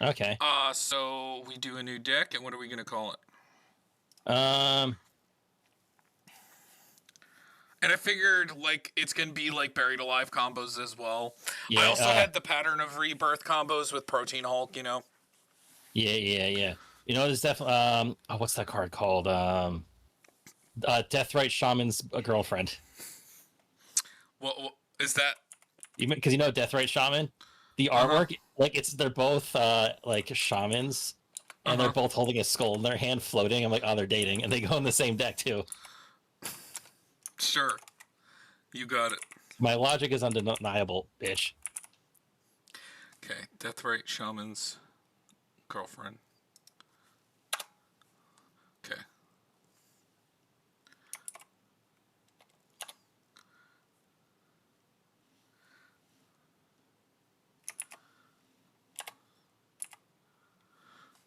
Okay. So we do a new deck, and what are we gonna call it? Um. And I figured, like, it's gonna be like Buried Alive combos as well. I Yeah. also had the Pattern of Rebirth combos with Protein Hulk, you know? Yeah. Yeah. Yeah. You know, there's definitely. Oh, what's that card called? Deathrite Shaman's girlfriend. What is that? Because you know Deathrite Shaman, the Uh huh. artwork, like they're both like shamans, Uh and they're huh. both holding a skull in their hand, floating. I'm like, oh, they're dating, and they go in the same deck too. Sure. You got it. My logic is undeniable, bitch. Okay. Deathrite Shaman's girlfriend. Okay.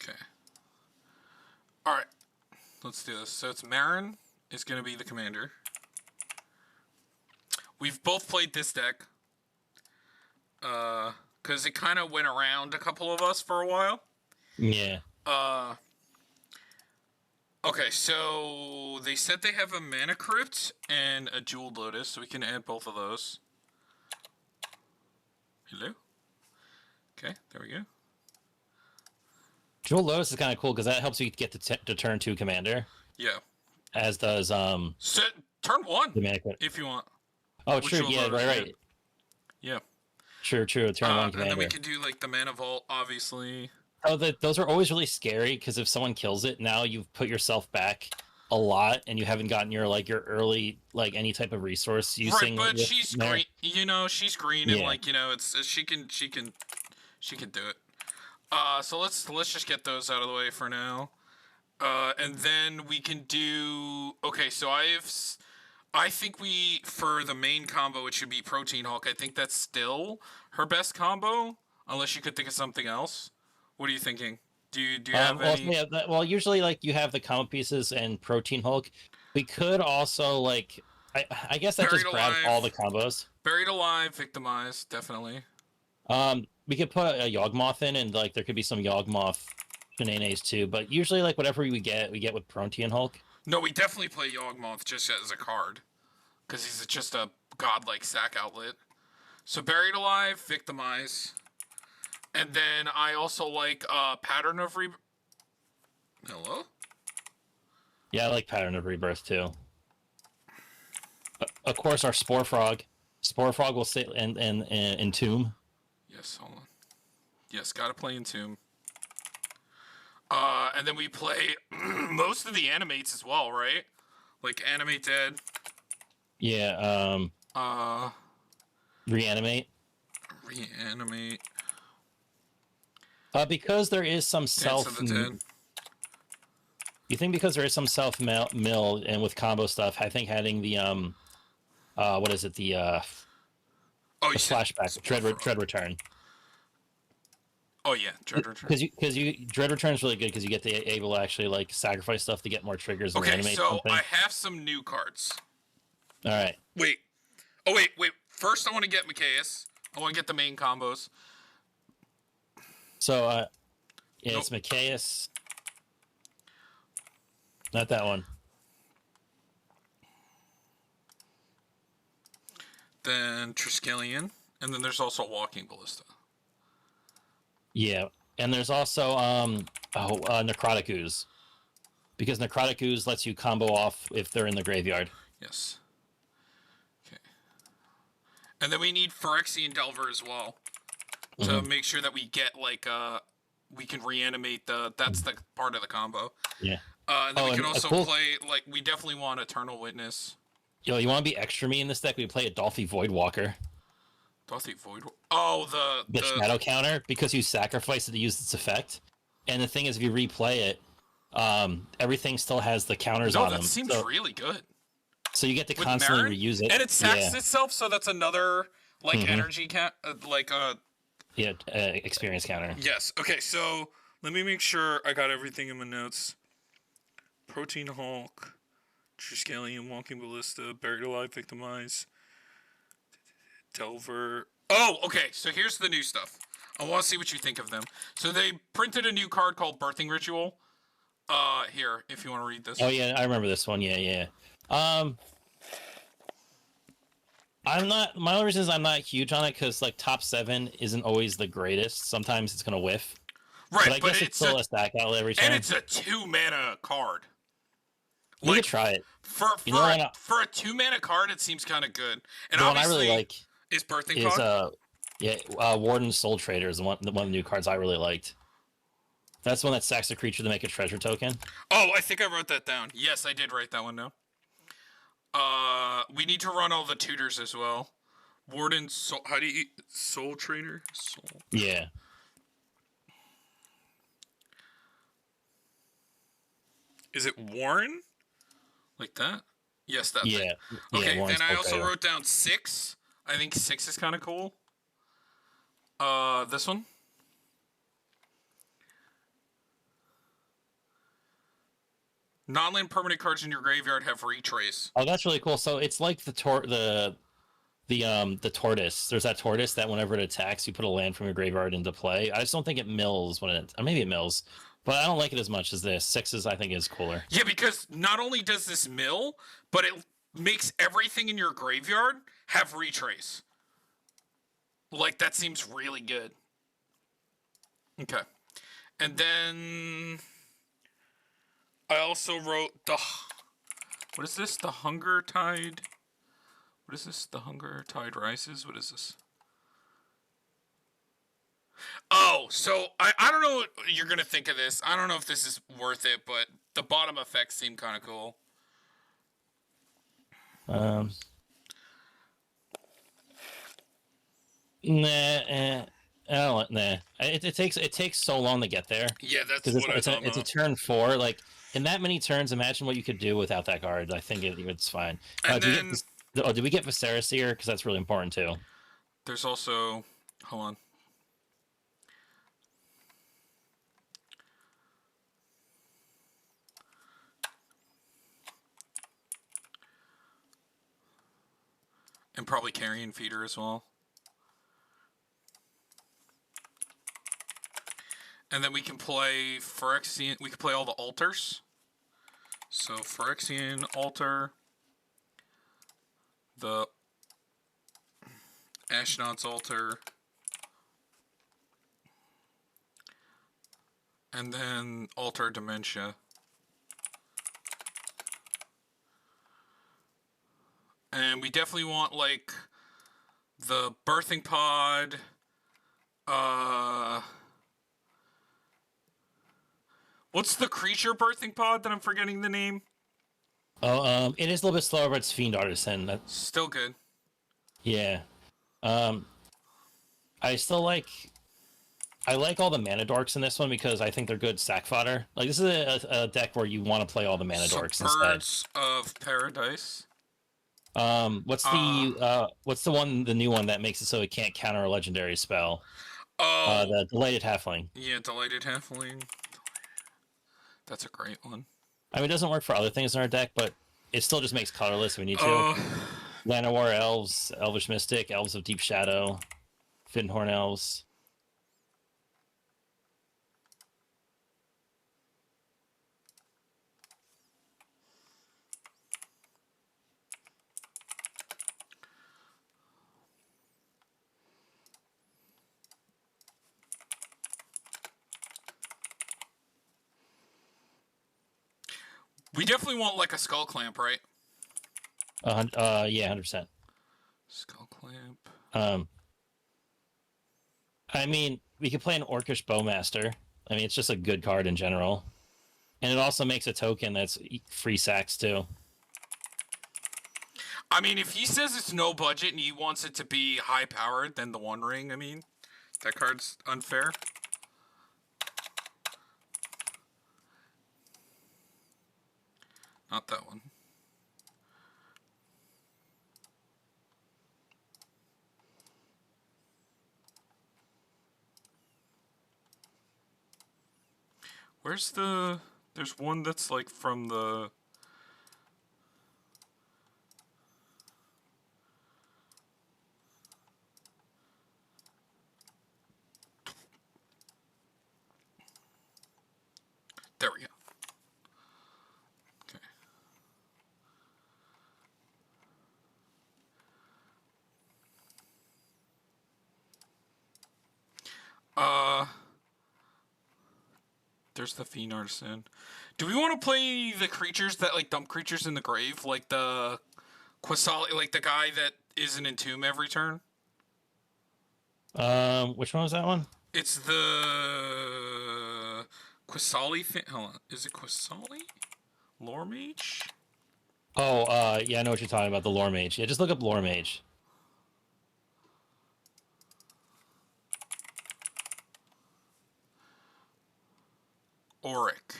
Okay. Alright. Let's do this. So it's Meren is gonna be the commander. We've both played this deck. Because it kind of went around a couple of us for a while. Yeah. Okay, so they said they have a Mana Crypt and a Jeweled Lotus, so we can add both of those. Hello? Okay, there we go. Jewel Lotus is kind of cool because that helps you get to turn 2 commander, Yeah. as does Set turn 1, the mana crit. if you want. Oh, With true. Jeweled Yeah, Lotus, right. Yeah. True. Turn 1 And then we commander. can do, like, the Mana Vault, obviously. Oh, those are always really scary because if someone kills it, now you've put yourself back a lot, and you haven't gotten your early any type of resource Right, using but with she's there. green. You know, she's green, and, Yeah. like, you know, it's she can do it. So let's just get those out of the way for now. And then we can do. Okay, so I think for the main combo it should be Protein Hulk. I think that's still her best combo, unless you could think of something else. What are you thinking? Do you have Well, any? yeah, usually you have the comic pieces and Protein Hulk. We could also I guess that Buried just grabs all the Alive, combos. Buried Alive, Victimized, definitely. We could put a Yawgmoth in, and there could be some Yawgmoth shenanigans too. But usually, whatever we get with Protein Hulk. No, we definitely play Yawgmoth just as a card, because he's just a godlike sack outlet. So Buried Alive, Victimize, and then I also like Pattern of Rebirth. Hello? Yeah, I like Pattern of Rebirth too. Of course, our Spore Frog. Spore Frog will sit and Entomb. Yes, hold on. Yes, gotta play Entomb. And then we play most of the animates as well, right? Like Animate Dead. Yeah. Reanimate. Reanimate. Because there is some Dance of self. the Dead. You think because there is some self mill and with combo stuff, I think having the what is it Oh, the you said flashback dread return. Oh yeah, Dread Return. Because you dread return is really good because you get to able to actually sacrifice stuff to get more triggers and Okay, reanimate so something. I have some new cards. All right. Wait. Oh wait. First, I want to get Micaeus. I want to get the main combos. So yeah, Nope. it's Micaeus. Not that one. Then Triskelion, and then there's also Walking Ballista. Yeah, and there's also Necrotic Ooze, because Necrotic Ooze lets you combo off if they're in the graveyard. Yes. Okay. And then we need Phyrexian Delver as well to make sure that we get we can reanimate that's the part of the combo. Yeah. And then we can also play we definitely want Eternal Witness. Yo, you want to be extra me in this deck? We play a Dolphy Voidwalker. Dolphy Void. Oh, the shadow counter, because you sacrifice it to use its effect. And the thing is, if you replay it, everything still has the counters on them. That seems really good. So you get to constantly reuse it, and it sacks itself, so that's another energy count, experience counter. Yes. Okay. So let me make sure I got everything in my notes. Protein Hulk, Triskelion, Walking Ballista, Buried Alive, Victimize, Delver. Oh, okay. So here's the new stuff. I want to see what you think of them. So they printed a new card called Birthing Ritual. Here, if you want to read this. Oh yeah, I remember this one. Yeah, yeah. I'm not. My only reason is I'm not huge on it because like top 7 isn't always the greatest. Sometimes it's gonna whiff. Right, But I guess it's still a stack outlet every and turn. it's a 2-mana card. We could try it. For a 2-mana card, it seems kind of good. And the one I obviously, really like is Birthing is Pod. Warden Soul Trader is one of the new cards I really liked. That's the one that sacks a creature to make a treasure token. Oh, I think I wrote that down. Yes, I did write that one down. We need to run all the tutors as well. Warden Soul. How do you Soul Trainer? Soul. Yeah. Is it Warren? Like that? Yes, that. Yeah. Thing. Yeah. Okay, Warren then I Soul also Trader. wrote down 6. I think 6 is kind of cool. This one. Non-land permanent cards in your graveyard have retrace. Oh, that's really cool. So it's like the tortoise. There's that tortoise that whenever it attacks, you put a land from your graveyard into play. I just don't think it mills when it. Maybe it mills, but I don't like it as much as this. 6s I think is cooler. Yeah, because not only does this mill, but it makes everything in your graveyard have retrace. Like that seems really good. Okay, and then I also wrote the. What is this? The Hunger Tide. What is this? The Hunger Tide Rises? What is this? Oh, so I don't know what you're going to think of this. I don't know if this is worth it, but the bottom effects seem kind of cool. Nah. Nah. It takes so long to get there. Yeah, that's Because what it's a turn 4. Like in that many turns, imagine what you could do without that card. I think it's fine. Did we get Viserys here? Because that's really important too. There's also, hold on. And probably Carrion Feeder as well. And then we can play Phyrexian. We can play all the altars. So Phyrexian altar, the Ashnod's altar, and then altar dementia. And we definitely want like the birthing pod. What's the creature birthing pod that I'm forgetting the name? Oh, it is a little bit slower, but it's Fiend Artisan. That's still good. Yeah. I still like. I like all the mana dorks in this one because I think they're good sack fodder. Like this is a deck where you want to play all the mana dorks instead. Birds of Paradise. What's the one, the new one that makes it so it can't counter a legendary spell? Oh, the Delighted Halfling. Yeah, Delighted Halfling. That's a great one. I mean, it doesn't work for other things in our deck, but it still just makes colorless if we need to. Llanowar Elves, Elvish Mystic, Elves of Deep Shadow, Finhorn Elves. We definitely want like a Skull Clamp, right? Yeah, 100%. Skull Clamp. I mean, we could play an Orcish Bowmaster. I mean, it's just a good card in general. And it also makes a token that's free sacks, too. I mean, if he says it's no budget and he wants it to be high-powered, then the One Ring, I mean, that card's unfair. Not that one. Where's the... There's one that's like from the... There's the Fiend Artisan. Do we want to play the creatures that like dump creatures in the grave, like the Quasali, like the guy that is an entomb every turn? Which one was that one? It's the Quasali thing. Hold on, is it Quasali? Lore Mage? Oh, yeah, I know what you're talking about. The Lore Mage. Yeah, just look up Lore Mage. Auric.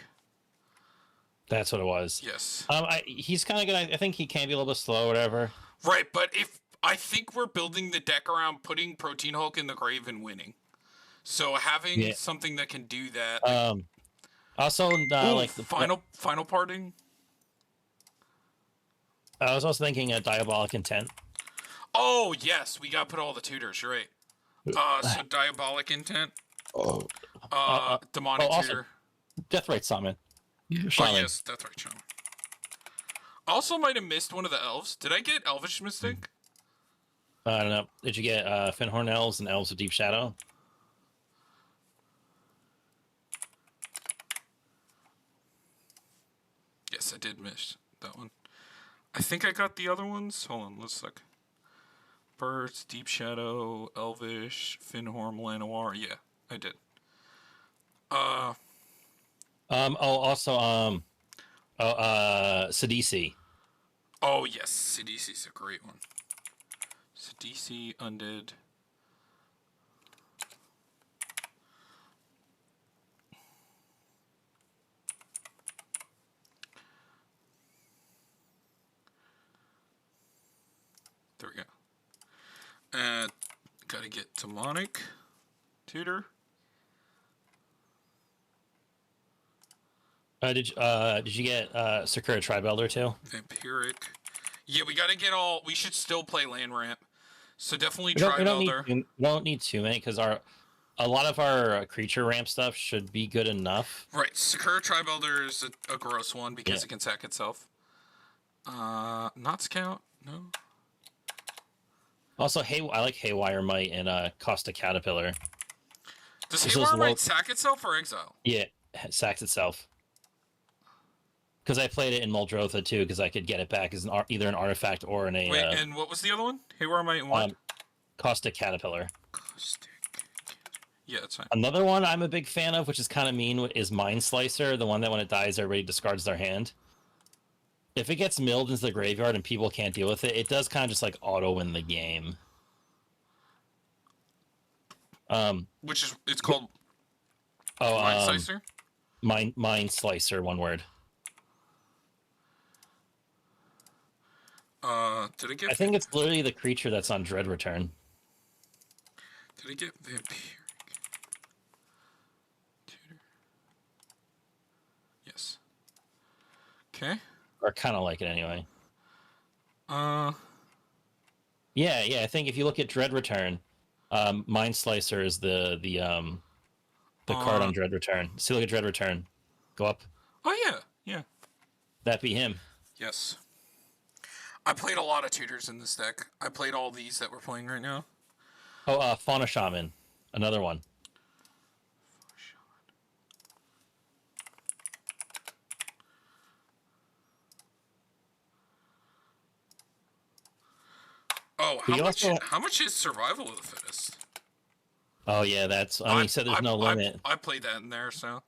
That's what it was. Yes. He's kind of good. I think he can be a little bit slow, whatever. Right, but if I think we're building the deck around putting Protein Hulk in the grave and winning, so having something that can do that. Also, like the final parting. I was also thinking a Diabolic Intent. Oh yes, we got to put all the tutors. You're right. So Diabolic Intent. Demonic Tutor. Deathrite Summon. Oh yes, that's right, Shaman. Also, might have missed one of the elves. Did I get Elvish Mystic? I don't know. Did you get Finhorn Elves and Elves of Deep Shadow? Yes, I did miss that one. I think I got the other ones. Hold on, let's look. Birds, Deep Shadow, Elvish, Finhorn, Llanowar. Yeah, I did. Sidisi. Oh yes, Sidisi's a great one. Sidisi, Undead. There we go. Gotta get Demonic Tutor. Did you get Sakura Tribe Elder too? Vampiric. Yeah, we gotta get all. We should still play Land Ramp. So definitely Tribe Elder. We don't need too many because a lot of our creature ramp stuff should be good enough. Right, Sakura Tribe Elder is a gross one because it can sack itself. Not Scout, no. Also, I like Haywire Might and Costa Caterpillar. Does Haywire Might sack itself or exile? Yeah, it sacks itself. Because I played it in Muldrotha too, because I could get it back as either an artifact or an a. Wait, and what was the other one? Haywire Might and what? Caustic Caterpillar. Yeah, that's fine. Another one I'm a big fan of, which is kind of mean, is Mind Slicer, the one that when it dies, everybody discards their hand. If it gets milled into the graveyard and people can't deal with it, it does kind of just like auto win the game. It's called Mind Slicer? Mind Slicer, one word. Did I get? I think it's literally the creature that's on Dread Return. Did I get Vampiric? Tutor. Yes. Okay. Or kind of like it anyway. Yeah. I think if you look at Dread Return, Mind Slicer is the card on Dread Return. See, look at Dread Return. Go up. Oh yeah. That'd be him. Yes. I played a lot of tutors in this deck. I played all these that we're playing right now. Oh, Fauna Shaman, another one. Oh, how much is Survival of the Fittest? Oh yeah, you said there's no limit. I played that in there, so.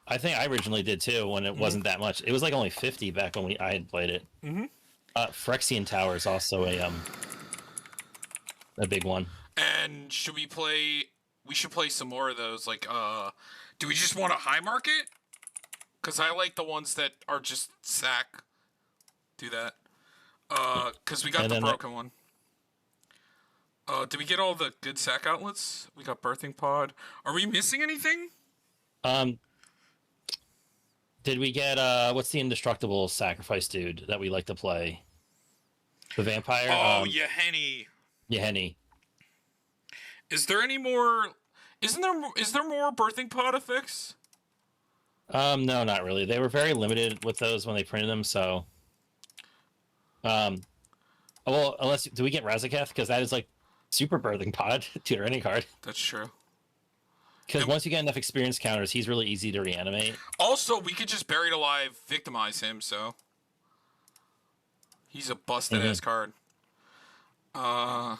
I think I originally did too when it wasn't that much. It was like only 50 back when I had played it. Mm-hmm. Phyrexian Tower is also a big one. And should we play? We should play some more of those. Like, do we just want a high market? Because I like the ones that are just sack. Do that. Because we got the broken one. Did we get all the good sack outlets? We got Birthing Pod. Are we missing anything? Did we get what's the indestructible sacrifice dude that we like to play? The vampire? Oh, Yahenni. Yahenni. Is there any more? Is there more Birthing Pod effects? No, not really. They were very limited with those when they printed them, so well, unless do we get Razaketh? Because that is like super Birthing Pod to any card. That's true. Because once you get enough experience counters, he's really easy to reanimate. Also, we could just buried alive victimize him, so he's a busted ass card. Because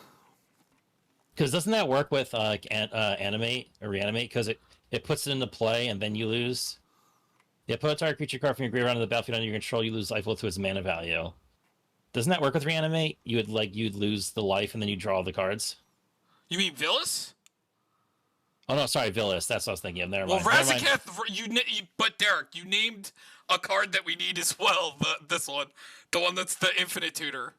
doesn't that work with animate or reanimate? Because it puts it into play and then you lose. Yeah, put a target creature card from your graveyard onto the battlefield under your control. You lose life equal to its mana value. Doesn't that work with reanimate? You'd lose the life and then you draw the cards. You mean Villas? Oh no, sorry, Villas. That's what I was thinking of. Never Well, mind. Razaketh, but Derek, you named a card that we need as well. This one, the one that's the infinite tutor.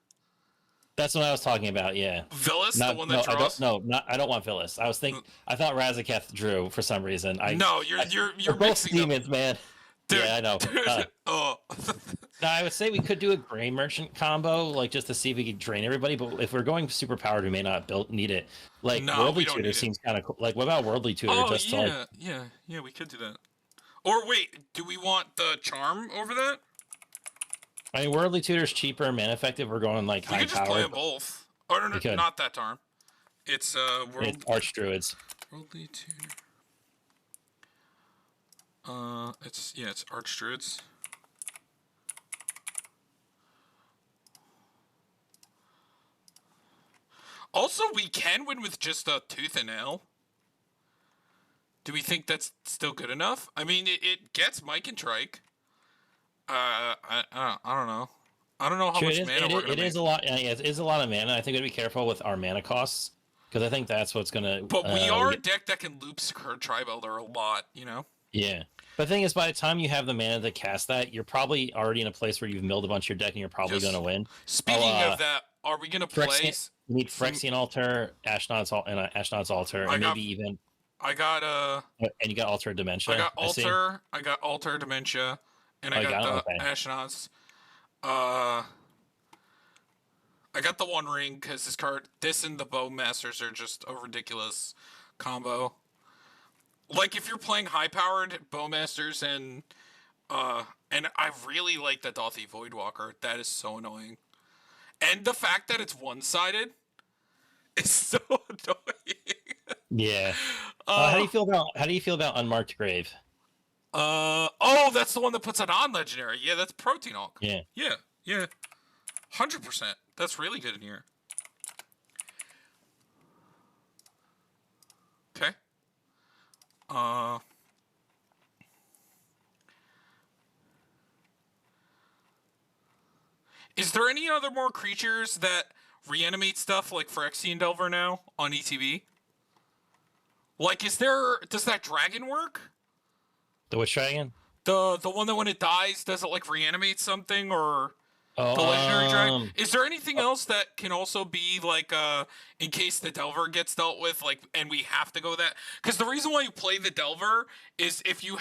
That's what I was talking about. Yeah, Villas, the one that draws. I don't want Villas. I thought Razaketh drew for some reason. You're both mixing demons, man. Dude, yeah, I know. Oh. Now, I would say we could do a Gray Merchant combo, like just to see if we could drain everybody. But if we're going super powered, we may not need it. Like Worldly Tutor seems kind of cool. Like, what about Worldly Tutor? Oh yeah, we could do that. Or wait, do we want the Charm over that? I mean, Worldly Tutor's cheaper and mana effective. We're going like high power. We could just play them both. Oh no, not that Charm. It's It's Archdruids. Worldly Tutor. It's Archdruids. Also, we can win with just a Tooth and Nail. Do we think that's still good enough? I mean, it gets Mike and Trike. I don't know. I don't know how much mana we're gonna make. It is a lot. Yeah, it is a lot of mana. I think we'd be careful with our mana costs because I think that's what's gonna. But we are a deck that can loop Tri-Builder a lot, you know. Yeah. But the thing is, by the time you have the mana to cast that, you're probably already in a place where you've milled a bunch of your deck and you're probably going to win. Speaking of that, are we going to play? You need Phyrexian Altar, Ashnod's Altar, and maybe even. I got And you got Altar Dementia. I got Altar. I got Altar Dementia, and I got the Ashnod's. I got the One Ring because this and the Bowmasters are just a ridiculous combo. Like, if you're playing high-powered Bowmasters and I really like the Toth Voidwalker. That is so annoying. And the fact that it's one-sided is so annoying. Yeah. How do you feel about Unmarked Grave? That's the one that puts it on Legendary. Yeah, that's Protein Hulk. Yeah. Yeah. 100%. That's really good in here. Okay. Is there any other more creatures that reanimate stuff like Phyrexian Delver now on ETB? Like, does that dragon work? The which dragon? The one that when it dies, does it like reanimate something or the legendary dragon? Is there anything else that can also be like in case the Delver gets dealt with, like, and we have to go that? Because the reason why you play the Delver is if you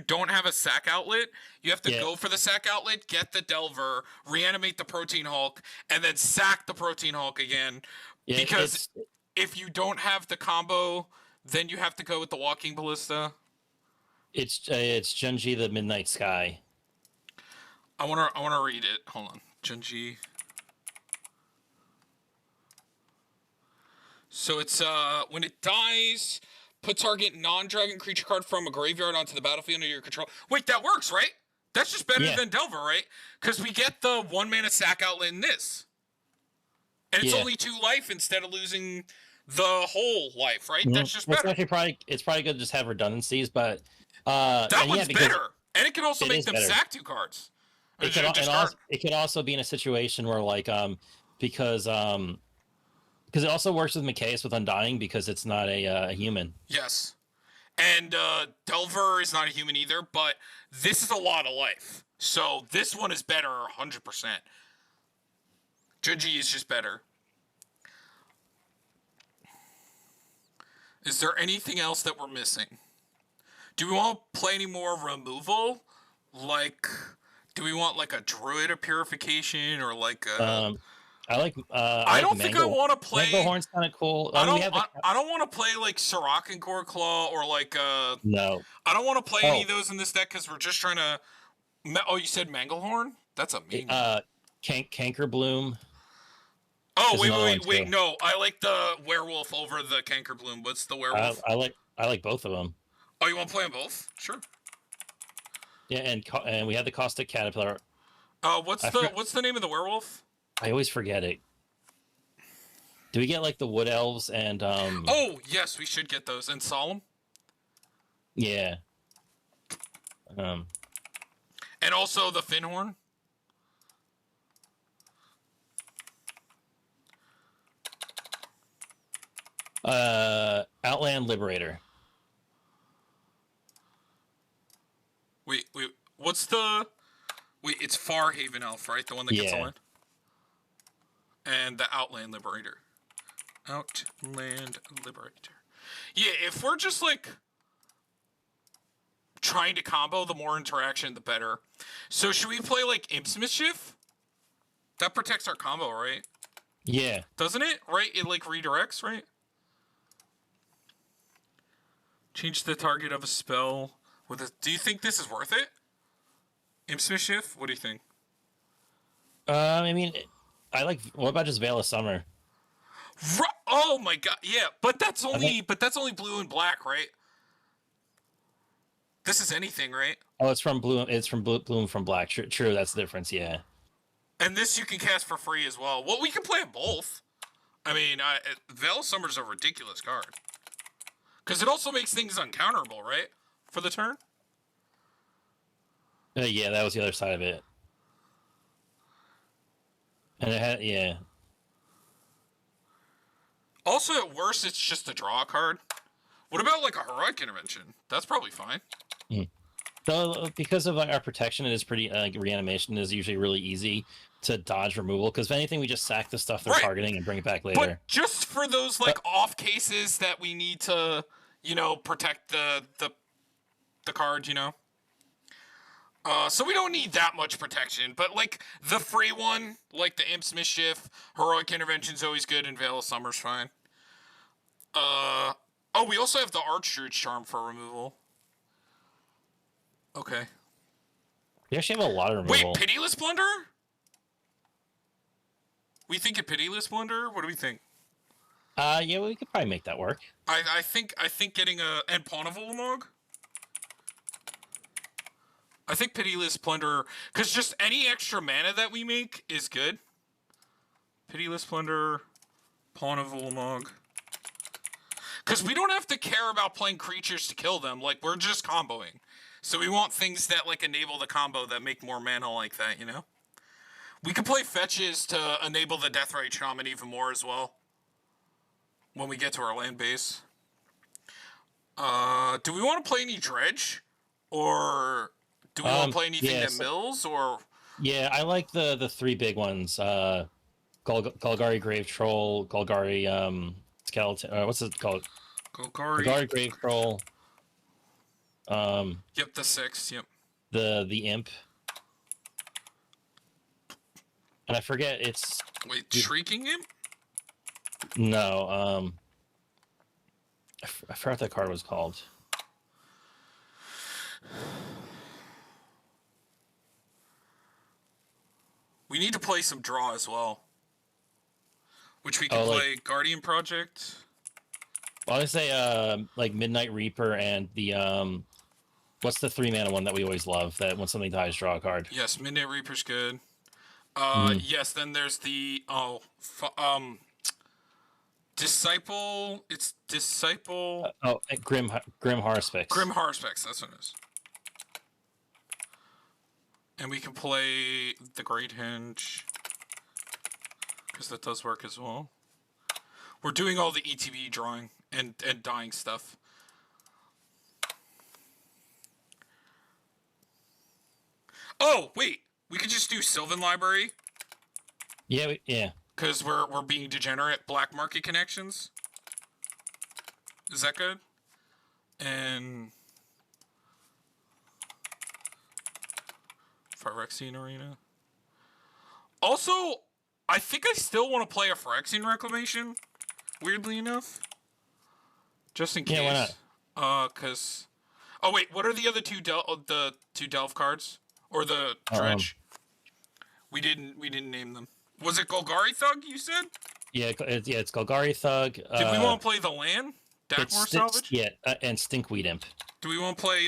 don't have a sack outlet, you have to go for the sack outlet, get the Delver, reanimate the Protein Hulk, and then sack the Protein Hulk again. Yeah, because if you don't have the combo, then you have to go with the Walking Ballista. It's Junji the Midnight Sky. I wanna read it. Hold on, Junji. So it's when it dies, put target non-dragon creature card from a graveyard onto the battlefield under your control. Wait, that works, right? That's just better than Delver, right? Because we get the 1 mana sack outlet in this, and it's only 2 life instead of losing the whole life, right? That's just better. It's probably good to just have redundancies, but that one's better, and it can also make them sack 2 cards. It could also be in a situation where, like, because it also works with Mikaeus with Undying because it's not a human. Yes, and Delver is not a human either, but this is a lot of life, so this one is better 100%. Junji is just better. Is there anything else that we're missing? Do we want to play any more removal? Like, do we want like a Druid of Purification or like a? I don't think I want to play. Manglehorn's kind of cool. I don't want to play like Sirach and Core Claw or like No. I don't want to play any of those in this deck because we're just trying to. Oh, you said Manglehorn? That's a mean. Cankerbloom. Oh, wait, no. I like the werewolf over the Cankerbloom. What's the werewolf? I like both of them. Oh, you want to play them both? Sure. Yeah, and we had the caustic caterpillar. What's the name of the werewolf? I always forget it. Do we get like the wood elves and Oh, yes, we should get those. And Solemn? Yeah. Um. And also the Finhorn? Outland Liberator. Wait, what's the... Wait, it's Farhaven Elf, right? The one that gets a land? And the Outland Liberator. Outland Liberator. Yeah, if we're just, like, trying to combo, the more interaction, the better. So should we play, like, Imp's Mischief? That protects our combo, right? Yeah. Doesn't it? Right? It, like, redirects, right? Change the target of a spell with a... Do you think this is worth it? Imp's Mischief? What do you think? I mean, I like... What about just Veil of Summer? Oh my god, yeah, but that's only blue and black, right? This is anything, right? Oh, it's from Blue. It's from Bloom from Black. True, that's the difference. Yeah. And this you can cast for free as well. Well, we can play them both. I mean, Veil of Summer's a ridiculous card. Because it also makes things uncounterable, right? For the turn? Yeah, that was the other side of it. And it had, yeah. Also, at worst, it's just a draw card. What about, like, a Heroic Intervention? That's probably fine. So, because of our protection, it is pretty, reanimation is usually really easy to dodge removal. Because if anything, we just sack the stuff they're targeting and bring it back later. But just for those, like, off cases that we need to, you know, protect the card, you know? So we don't need that much protection, but, like, the free one, like the Imp's Mischief, Heroic Intervention's always good, and Veil of Summer's fine. Oh, we also have the Archdruid's Charm for removal. Okay. We actually have a lot of removal. Wait, Pitiless Plunder? We think a Pitiless Plunder? What do we think? Yeah, we could probably make that work. I think getting and Pawn of Ulamog? I think Pitiless Plunder, because just any extra mana that we make is good. Pitiless Plunder, Pawn of Ulamog. Because we don't have to care about playing creatures to kill them. Like, we're just comboing. So we want things that, like, enable the combo that make more mana like that, you know? We can play fetches to enable the Deathrite Shaman even more as well. When we get to our land base. Do we want to play any Dredge? Or do we want to play anything that mills? Or... Yeah, I like the three big ones. Golgari Grave Troll, Golgari Skeleton. What's it called? Golgari Grave Troll. Yep, the 6. Yep. The Imp. And I forget it's. Wait, Shrieking Imp? No. I forgot what that card was called. We need to play some draw as well. Which we can play Guardian Project. Well, I say like Midnight Reaper and the what's the 3-mana one that we always love? That when something dies, draw a card. Yes, Midnight Reaper's good. Yes, then there's the Disciple. It's Disciple. Grim Harspix. Grim Harspix. That's what it is. And we can play the Great Hinge because that does work as well. We're doing all the ETB drawing and dying stuff. Oh wait, we could just do Sylvan Library. Yeah, yeah. Because we're being degenerate. Black Market Connections. Is that good? And Phyrexian Arena. Also, I think I still want to play a Phyrexian Reclamation. Weirdly enough. Just in case. Yeah, why not? Because... Oh, wait, what are the other two Delve cards? Or the Dredge? We didn't name them. Was it Golgari Thug, you said? Yeah, it's Golgari Thug. Did we want to play the land? Dakmor salvage? Yeah, and Stinkweed Imp. Do we want to play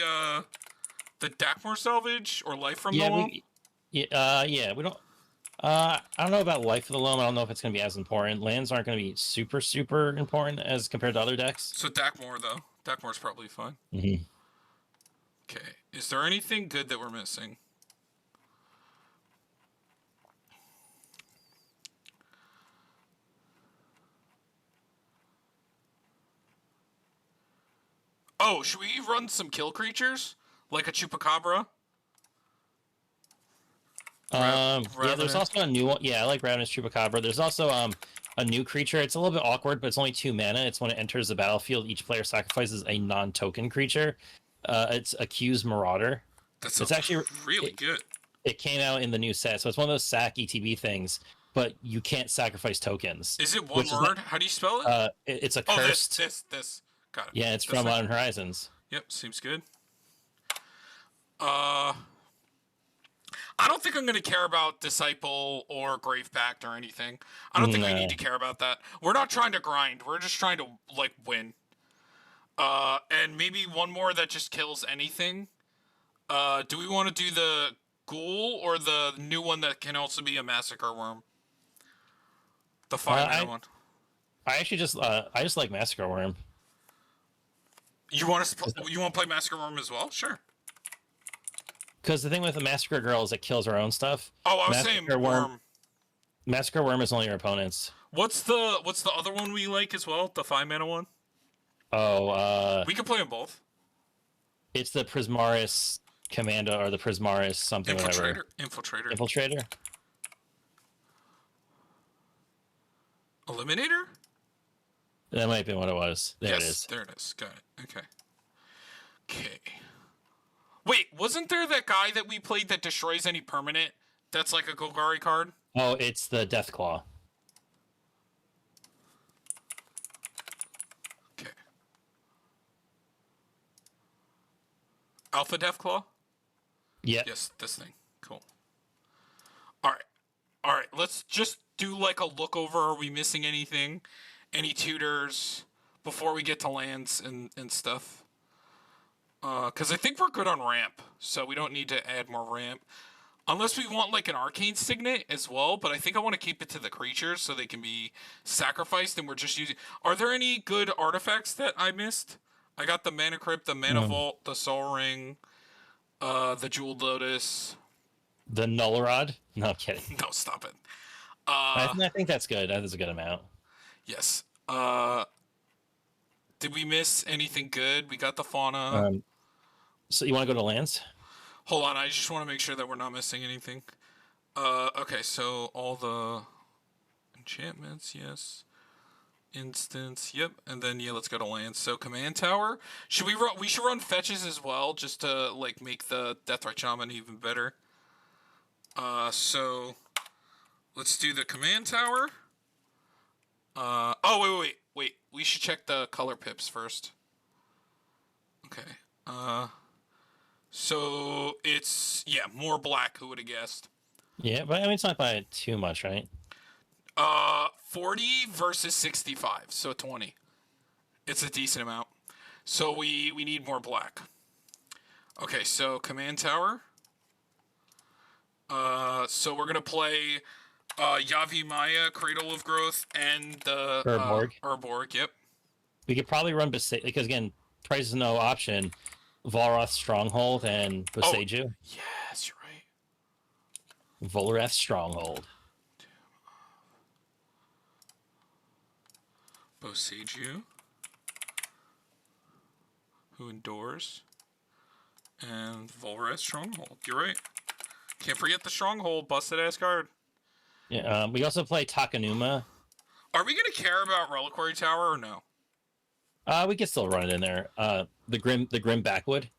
the Dakmor salvage or Life from the Yeah, Loam? yeah, we don't. I don't know about Life of the Loam. I don't know if it's going to be as important. Lands aren't going to be super important as compared to other decks. So Dakmor though. Dakmor's probably fine. Mm-hmm. Okay. Is there anything good that we're missing? Oh, should we run some kill creatures? Like a Chupacabra? Yeah, there's Ravenous. also a new one. Yeah, I like Ravenous Chupacabra. There's also a new creature. It's a little bit awkward, but it's only 2 mana. It's when it enters the battlefield, each player sacrifices a non-token creature. It's Accused Marauder. It's actually really good. It came out in the new set, so it's one of those sack ETB things, but you can't sacrifice tokens. Is it one word? How do you spell it? It's a Oh, cursed. this. Got it. Yeah, it's This from thing? Modern Horizons. Yep, seems good. I don't think I'm going to care about Disciple or Grave Pact or anything. I don't think we need to care about that. We're not trying to grind. We're just trying to, like, win. And maybe one more that just kills anything. Do we want to do the Ghoul or the new one that can also be a Massacre Worm? The 5-mana one. I actually I just like Massacre Worm. You want to play Massacre Worm as well? Sure. Because the thing with the Massacre Girl is it kills her own stuff. Oh, I was saying Worm. Massacre Worm is only your opponent's. What's the other one we like as well? The 5-mana one? Oh, we can play them both. It's the Prismaris Commando or the Prismaris something whatever. Infiltrator. Eliminator? That might have been what it was. There it is. There it is. Got it. Okay. Wait, wasn't there that guy that we played that destroys any permanent? That's like a Golgari card? Oh, it's the Deathclaw. Okay. Alpha Deathclaw? Yeah. Yes, this thing. Cool. Alright, let's just do like a look over. Are we missing anything? Any tutors before we get to lands and stuff? Because I think we're good on ramp, so we don't need to add more ramp. Unless we want like an Arcane Signet as well, but I think I want to keep it to the creatures so they can be sacrificed and we're just using... Are there any good artifacts that I missed? I got the Mana Crypt, the Mana Vault, the Soul Ring, the Jeweled Lotus. The Null Rod? No, I'm kidding. No, stop it. I think that's good. That is a good amount. Yes. Did we miss anything good? We got the Fauna. So you want to go to lands? Hold on, I just want to make sure that we're not missing anything. Okay, so all the enchantments, yes. Instance, yep. And then, yeah, let's go to lands. So Command Tower. We should run fetches as well, just to, like, make the Deathrite Shaman even better. So let's do the Command Tower. Oh, wait. We should check the color pips first. Okay. So it's, yeah, more black. Who would have guessed? Yeah, but I mean, it's not by too much, right? 40 versus 65, so 20. It's a decent amount. So we need more black. Okay, so Command Tower. So we're gonna play Yavi Maya, Cradle of Growth, and the Urborg. Yep. We could probably run because again, price is no option. Volrath Stronghold and Boseiju. Oh, yes, you're right. Volrath Stronghold. Boseiju, who endures, and Volrath Stronghold. You're right. Can't forget the Stronghold, busted ass card. Yeah, we also play Takanuma. Are we gonna care about Reliquary Tower or no? We can still run it in there. The Grim Backwood.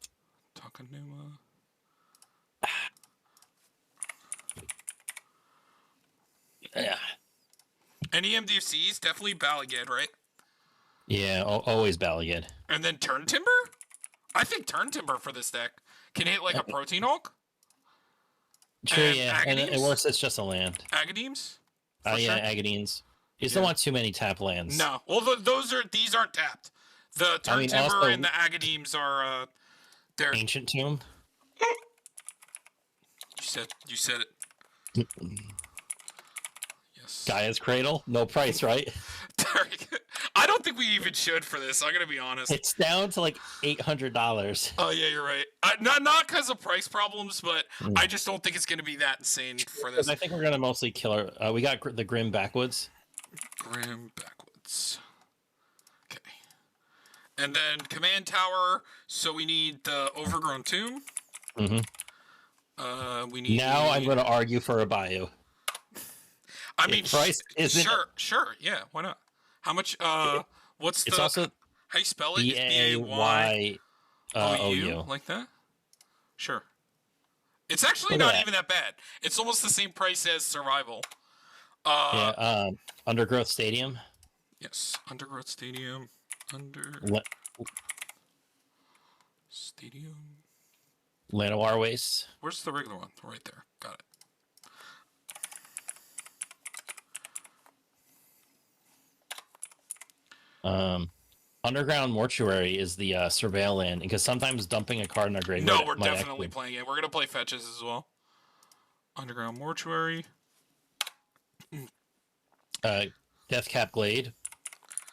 Takanuma. Yeah. Any MDFCs? Definitely Balagad, right? Yeah, always Balagad. And then Turn Timber? I think Turn Timber for this deck can hit like a Protein Hulk. True, yeah. And it works, it's just a land. Agademes? Yeah, Agadines. You just don't want too many tap lands. No. Well, these aren't tapped. The I Turn mean, Timber also and the Agademes are they're ancient tomb. you said it. Yes. Gaia's Cradle, no price, right? I don't think we even should for this. I'm gonna be honest. It's down to like $800. Oh yeah, you're right. Not because of price problems, but I just don't think it's gonna be that insane for this. I think we're gonna mostly kill our. We got the Grim Backwoods. Grim Backwoods. Okay. And then Command Tower. So we need the Overgrown Tomb. Mm-hmm. We need. Now I'm going to argue for a Bayou. I mean, price isn't. Sure, yeah. Why not? How much? What's it's the? also how you spell it? BAYOU. Like that. Sure. It's actually not even that bad. It's almost the same price as Survival. Undergrowth Stadium. Yes, Undergrowth Stadium. Stadium. Llanowar Waste. Where's the regular one? Right there. Got it. Underground Mortuary is the surveil land, because sometimes dumping a card in our graveyard. No, we're definitely playing it. We're gonna play fetches as well. Underground Mortuary. Deathcap Glade.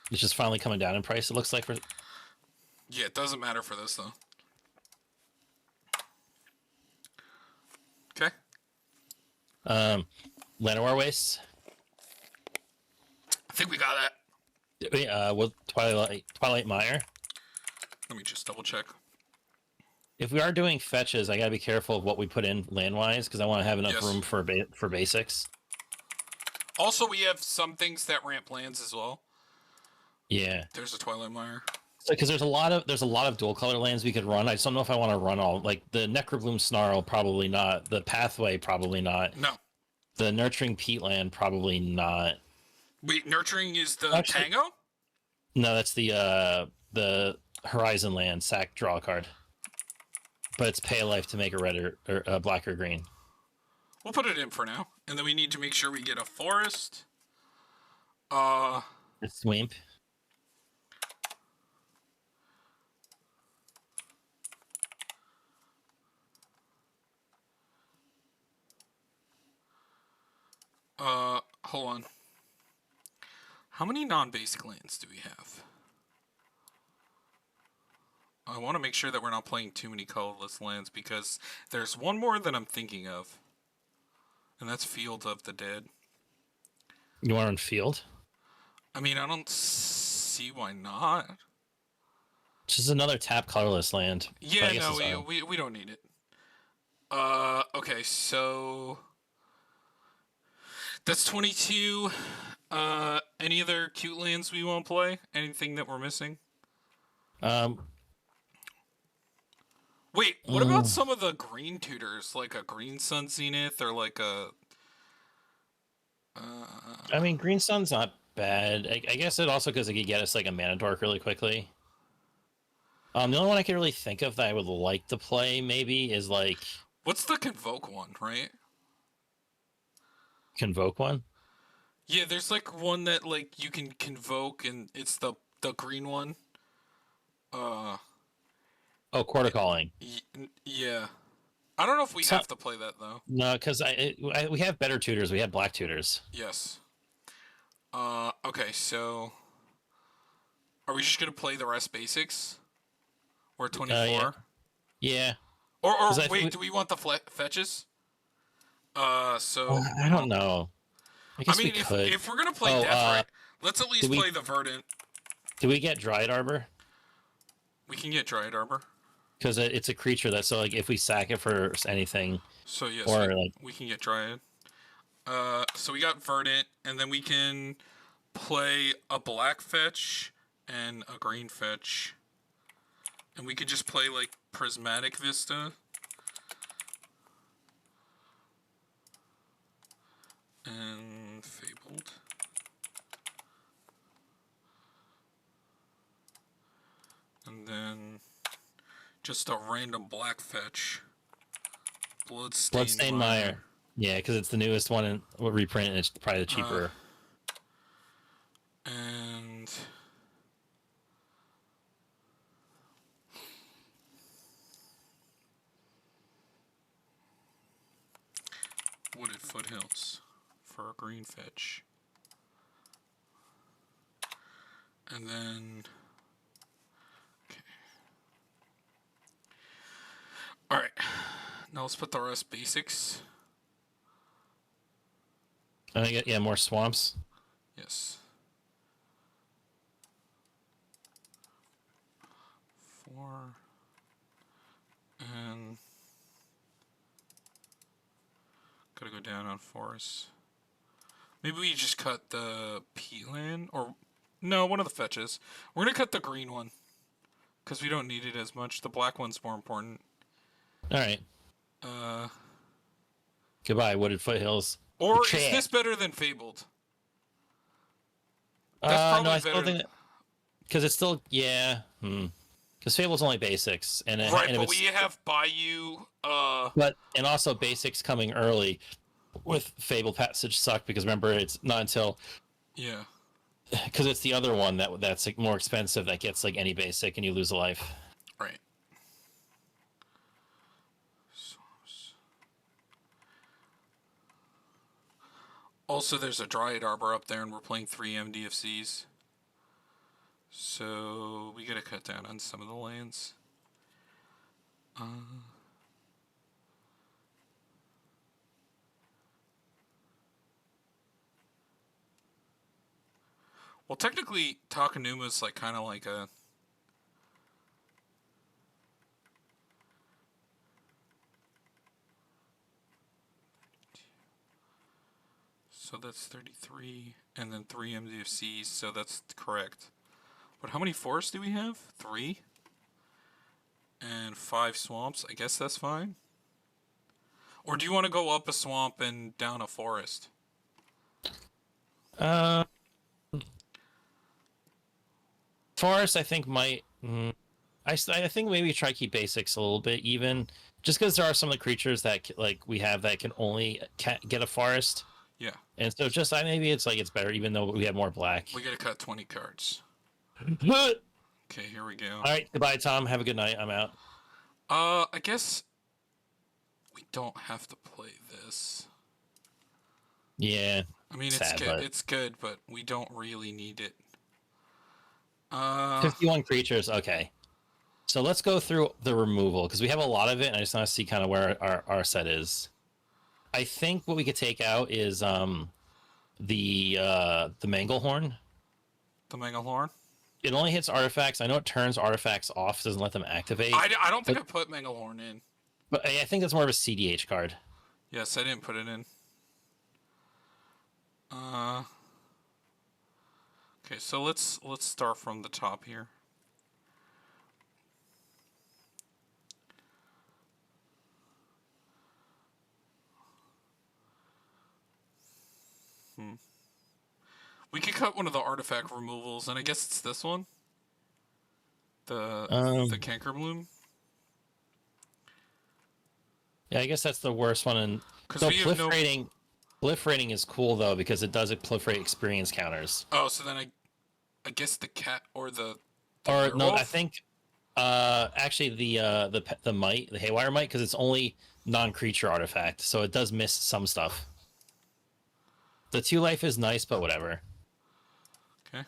It's just finally coming down in price. It looks like. Yeah, it doesn't matter for this though. Okay. Llanowar Waste. I think we got that. With Twilight Mire. Let me just double check. If we are doing fetches, I gotta be careful of what we put in land-wise, because I want to have enough room for basics. Also, we have some things that ramp lands as well. Yeah. There's a Twilight Mire. Because there's a lot of dual color lands we could run. I just don't know if I want to run all. Like the Necrobloom Snarl, probably not. The Pathway, probably not. No. The Nurturing Peatland, probably not. Wait, Nurturing is the Tango? No, that's the Horizon Land sack draw card. But it's pay a life to make a red or black or green. We'll put it in for now, and then we need to make sure we get a forest. Swamp. Hold on. How many non-basic lands do we have? I want to make sure that we're not playing too many colorless lands, because there's one more that I'm thinking of. And that's Field of the Dead. You want on Field? I mean, I don't see why not. It's just another tap colorless land. Yeah, no, we don't need it. Okay, so... That's 22. Any other cute lands we want to play? Anything that we're missing? Wait, what about some of the green tutors, like a Green Sun Zenith or like a? I mean, Green Sun's not bad. I guess it also because it could get us like a Mana Dork really quickly. The only one I can really think of that I would like to play maybe is like. What's the Convoke one, right? Convoke one? Yeah, there's like one that like you can convoke, and it's the green one. Oh, Quarter Calling. Yeah, I don't know if we have to play that though. No, because we have better tutors. We have black tutors. Yes. Okay, so are we just gonna play the rest basics? We're 24. Yeah. Or wait, do we want the fetches? So I don't know. I mean, if we're gonna play Death, let's at least play the Verdant. Do we get Dryad Arbor? We can get Dryad Arbor. Because it's a creature that, so like if we sack it for anything. So yes, or we can get Dryad. So we got Verdant, and then we can play a black fetch and a green fetch, and we could just play like Prismatic Vista. And Fabled. And then just a random black fetch. Bloodstained Mire. Yeah, because it's the newest one and reprint, and it's probably the cheaper. And Wooded foothills for a green fetch. And then... Okay. Alright. Now let's put the rest basics. I think, yeah, more swamps. Yes. 4. And... Gotta go down on forests. Maybe we just cut the peatland, or... No, one of the fetches. We're gonna cut the green one. Because we don't need it as much. The black one's more important. Alright. Goodbye, wooded foothills. Or is this better than Fabled? That's probably no, I better. still think that... Because it's still... Yeah. Because Fable's only basics. And Right, and but we have Bayou... But, and also basics coming early with Fable Passage suck, because remember, it's not until... Yeah. Because it's the other one that's like more expensive that gets like any basic and you lose a life. Right. Also, there's a Dryad Arbor up there, and we're playing 3 MDFCs. So, we gotta cut down on some of the lands. Well, technically, Takanuma's like kind of like a... So that's 33, and then 3 MDFCs, so that's correct. But how many forests do we have? 3? And 5 swamps, I guess that's fine. Or do you want to go up a swamp and down a forest? Forest, I think, might... I think maybe try to keep basics a little bit even, just because there are some of the creatures that like we have that can only get a forest. Yeah. And so just maybe it's like it's better even though we have more black. We gotta cut 20 cards. Okay, here we go. Alright, goodbye, Tom. Have a good night. I'm out. I guess we don't have to play this. Yeah. I mean, sad, it's good. but... It's good, but we don't really need it. 51 creatures. Okay. So let's go through the removal, because we have a lot of it, and I just want to see kind of where our set is. I think what we could take out is the Manglehorn. The Manglehorn? It only hits artifacts. I know it turns artifacts off, doesn't let them activate. I don't think I put Manglehorn in. But I think that's more of a CDH card. Yes, I didn't put it in. Okay, so let's start from the top here. We could cut one of the artifact removals, and I guess it's this one. The Canker Bloom. Yeah, I guess that's the worst one. And so proliferating is cool though, because it does proliferate experience counters. Oh, so then I guess the cat or the or werewolf? No, I think actually the Might, the Haywire Might, because it's only non-creature artifact, so it does miss some stuff. The 2 life is nice, but whatever. Okay.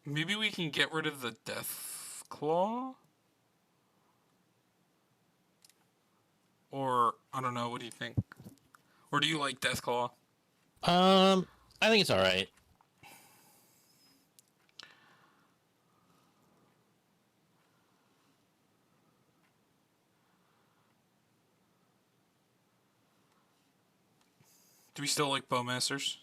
Maybe we can get rid of the Death Claw? Or, I don't know, what do you think? Or do you like Death Claw? I think it's alright. Do we still like Bowmasters?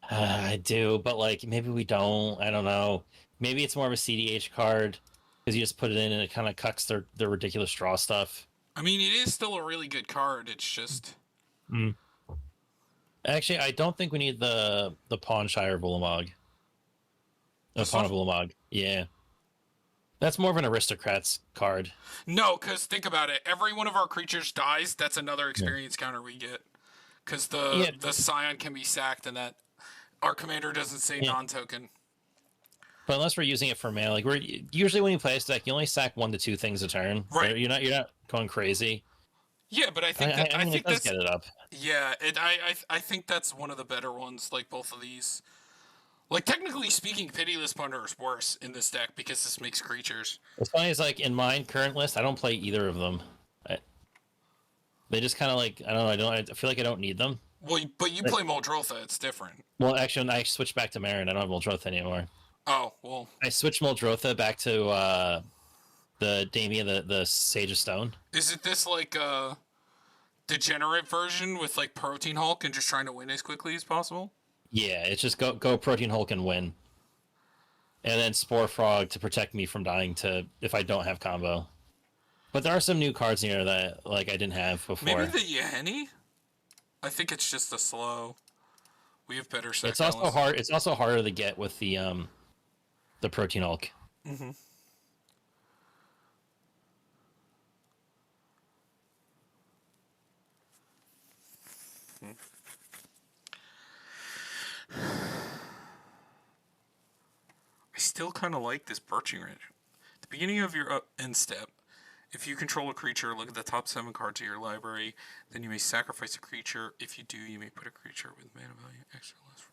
I do, but like maybe we don't. I don't know. Maybe it's more of a CDH card because you just put it in and it kind of cucks their ridiculous draw stuff. I mean, it is still a really good card. It's just. Actually, I don't think we need the Pawnshire Vulamog. The Pawn of Vulamog. Yeah. That's more of an aristocrat's card. No, because think about it. Every one of our creatures dies. That's another experience counter we get. Because the Scion can be sacked and that our commander doesn't say non-token. But unless we're using it for mana, like we're usually when you play a deck, you only sack 1 to 2 things a turn. Right. You're not going crazy. Yeah, but I think I mean, it think does that's get it up. yeah. I think that's one of the better ones. Like both of these. Like technically speaking, Pitiless Punter is worse in this deck because this makes creatures. What's funny is like in my current list, I don't play either of them. They just kind of like I don't know. I feel like I don't need them. Well, but you play Muldrotha. It's different. Well, actually, I switched back to Meren. I don't have Muldrotha anymore. Oh well. I switched Muldrotha back to the Damien, the Sage of Stone. Is it this like degenerate version with like Protein Hulk and just trying to win as quickly as possible? Yeah, it's just go Protein Hulk and win, and then Spore Frog to protect me from dying to if I don't have combo. But there are some new cards in here that like I didn't have before. Maybe the Yeheni? I think it's just a slow. We have better set. It's also hard. It's also harder to get with the Protein Hulk. Mm-hmm. I still kind of like this Birching Ridge. At the beginning of your end step, if you control a creature, look at the top 7 cards of your library. Then you may sacrifice a creature. If you do, you may put a creature with mana value extra less.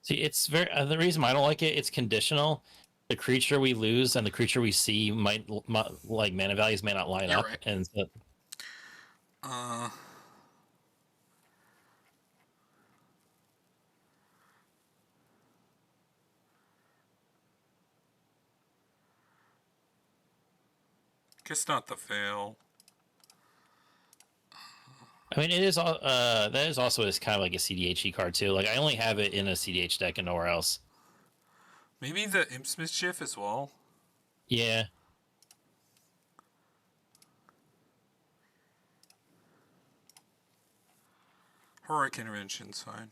See, it's very the reason I don't like it. It's conditional. The creature we lose and the creature we see might like mana values may not line up, right. and so, guess not the fail. I mean, it is that is also is kind of like a CDH card too. Like I only have it in a CDH deck and nowhere else. Maybe the Imp's Mischief as well. Yeah. Heroic Intervention's fine.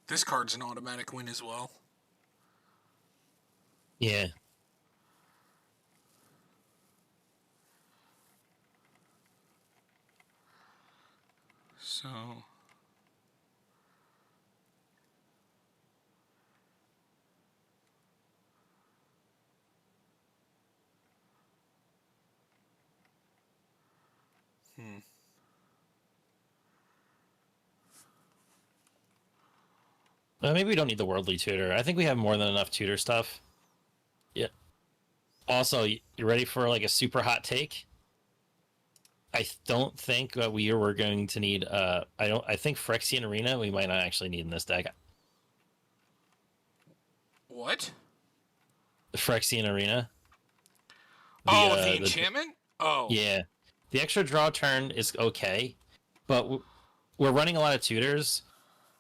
This card's an automatic win as well. Yeah. So... Maybe we don't need the Worldly Tutor. I think we have more than enough tutor stuff. Yeah. Also, you ready for like a super hot take? I don't think that we were going to need. I think Phyrexian Arena we might not actually need in this deck. What? The Phyrexian Arena. The enchantment? Yeah. The extra draw turn is okay, but we're running a lot of tutors.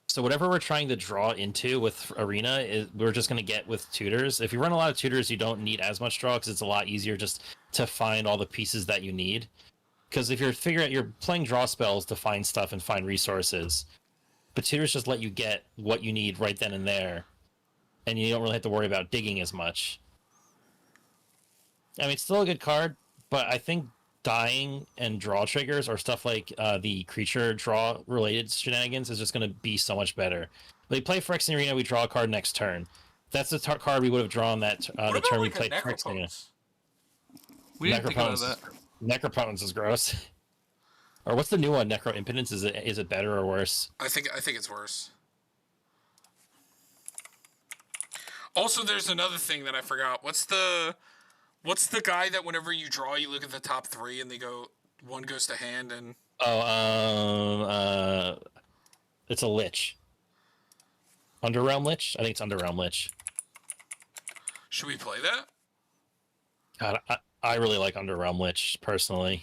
So whatever we're trying to draw into with Arena, we're just going to get with tutors. If you run a lot of tutors, you don't need as much draw because it's a lot easier just to find all the pieces that you need. Because if you're playing draw spells to find stuff and find resources, but tutors just let you get what you need right then and there, and you don't really have to worry about digging as much. I mean, it's still a good card, but I think dying and draw triggers or stuff like the creature draw related shenanigans is just going to be so much better. We play Phyrexian Arena, we draw a card next turn. That's the card we would have drawn that the turn we played Phyrexian Arena. We didn't think about that. Necropotence is gross. Or what's the new one? Necro Impotence? Is it better or worse? I think it's worse. Also, there's another thing that I forgot. What's the guy that whenever you draw, you look at the top 3 and one goes to hand and... It's a Lich. Underrealm Lich? I think it's Underrealm Lich. Should we play that? God, I really like Underrealm Lich, personally.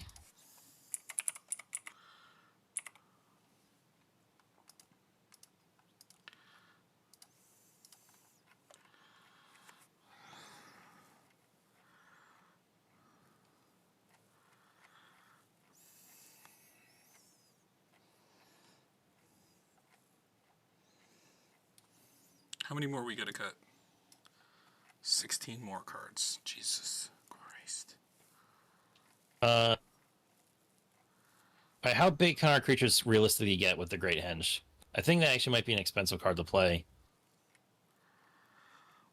How many more we gotta cut? 16 more cards. Jesus Christ. Uh, how big can our creatures realistically get with the Great Henge? I think that actually might be an expensive card to play.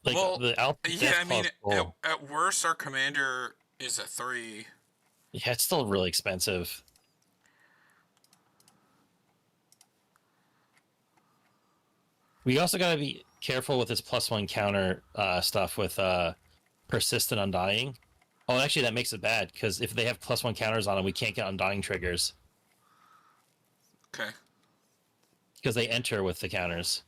Like Well, the Alpha yeah, Death I Claw mean, is cool. at worst, our commander is a 3. Yeah, it's still really expensive. We also got to be careful with this +1 counter stuff with Persistent Undying. Oh, actually, that makes it bad because if they have +1 counters on them, we can't get Undying triggers Okay. because they enter with the counters.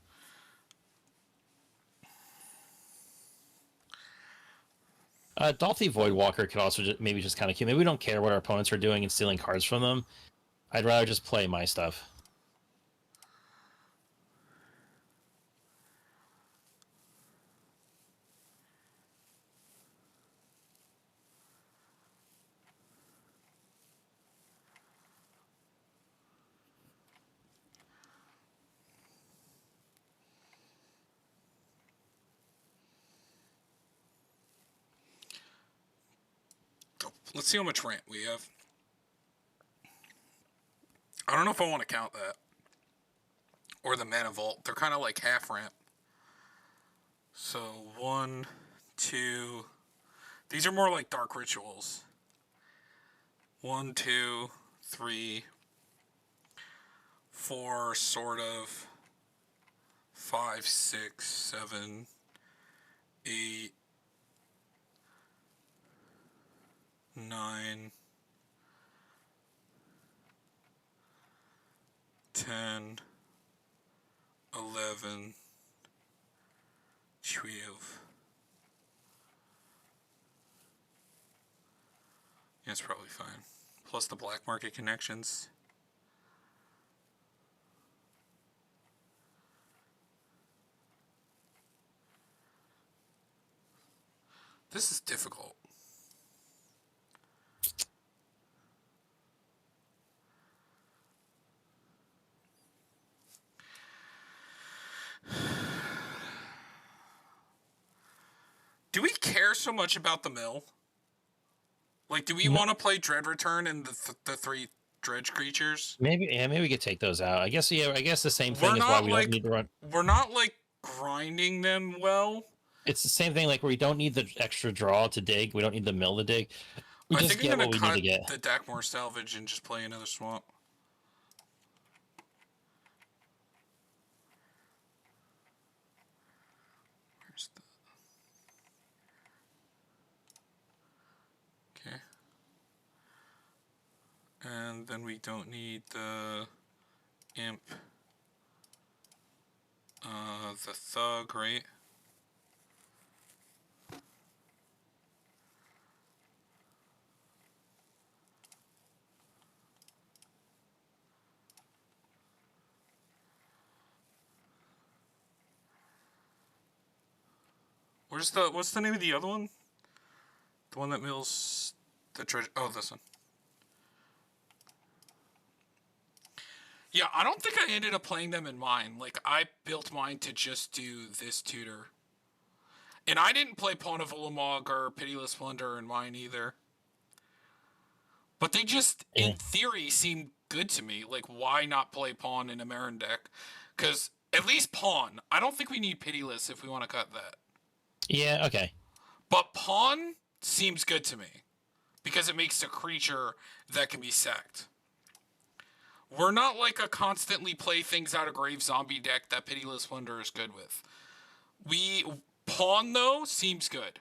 Dolphy Voidwalker could also maybe just kind of cute. Maybe we don't care what our opponents are doing and stealing cards from them. I'd rather just play my stuff. Let's see how much ramp we have. I don't know if I want to count that. Or the Mana Vault. They're kind of like half ramp. So, 1, 2... These are more like Dark Rituals. 1, 2, 3, 4, sort of. 5, 6, 7, 8, 9, 10, 11, 12. Yeah, it's probably fine. Plus the black market connections. This is difficult. Do we care so much about the mill? Like, do we want to play Dread Return and the 3 dredge creatures? Maybe, yeah, maybe we could take those out. I guess, yeah, I guess the same We're thing is why not we don't like need to run. we're not like grinding them well. It's the same thing like where we don't need the extra draw to dig. We don't need the mill to dig. We I just think I'm get gonna what we need cut to get. the Dakmor Salvage and just play another swamp. Where's the... Okay. And then we don't need the imp. The thug, right? What's the name of the other one? The one that mills the treasure. Oh, this one. Yeah, I don't think I ended up playing them in mine. Like, I built mine to just do this tutor. And I didn't play Pawn of Ulamog or Pitiless Plunder in mine either. But they just, in theory, seem good to me. Like, why not play Pawn in a Meren deck? Because, at least Pawn, I don't think we need Pitiless if we want to cut that. Yeah, okay. But Pawn seems good to me. Because it makes a creature that can be sacked. We're not like a constantly play things out of grave zombie deck that Pitiless Plunder is good with. Pawn, though, seems good.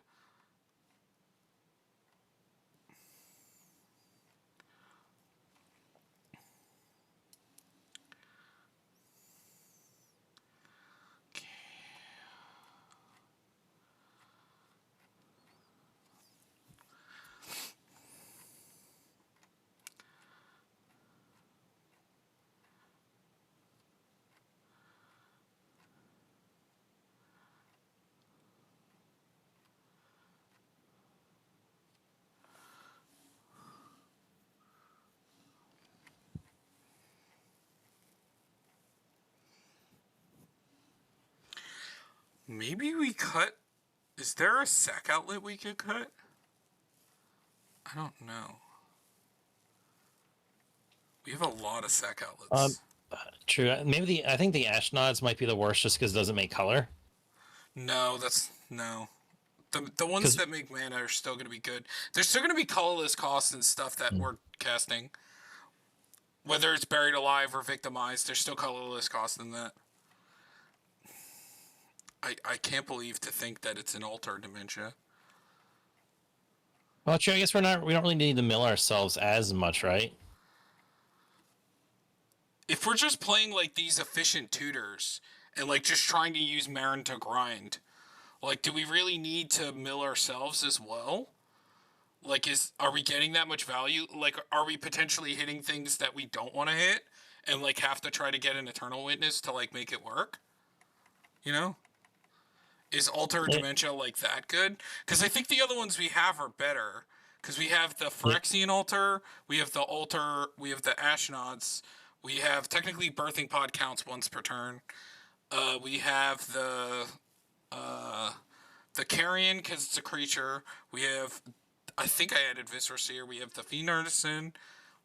Maybe we cut Is there a sack outlet we could cut? I don't know. We have a lot of sack Um, outlets. True. Maybe I think the Ashnod's might be the worst just because it doesn't make color. No, no. The ones Because that make mana are still going to be good. There's still going to be colorless costs and stuff that we're casting. Whether it's buried alive or victimized, there's still colorless costs in that. I can't believe to think that it's an altar dementia. well, true. I guess we don't really need to mill ourselves as much, right? If we're just playing like these efficient tutors and like just trying to use Meren to grind, like do we really need to mill ourselves as well? Like are we getting that much value? Like are we potentially hitting things that we don't want to hit and like have to try to get an eternal witness to like make it work? You know? Is Altar Yeah. Dementia like that good? Because I think the other ones we have are better. Because we have the Yeah. Phyrexian Altar, we have the Altar, we have the Ashnod's, we have technically Birthing Pod counts once per turn. We have the Carrion because it's a creature. We have, I think I added Viscera Seer. We have the Fiend Artisan.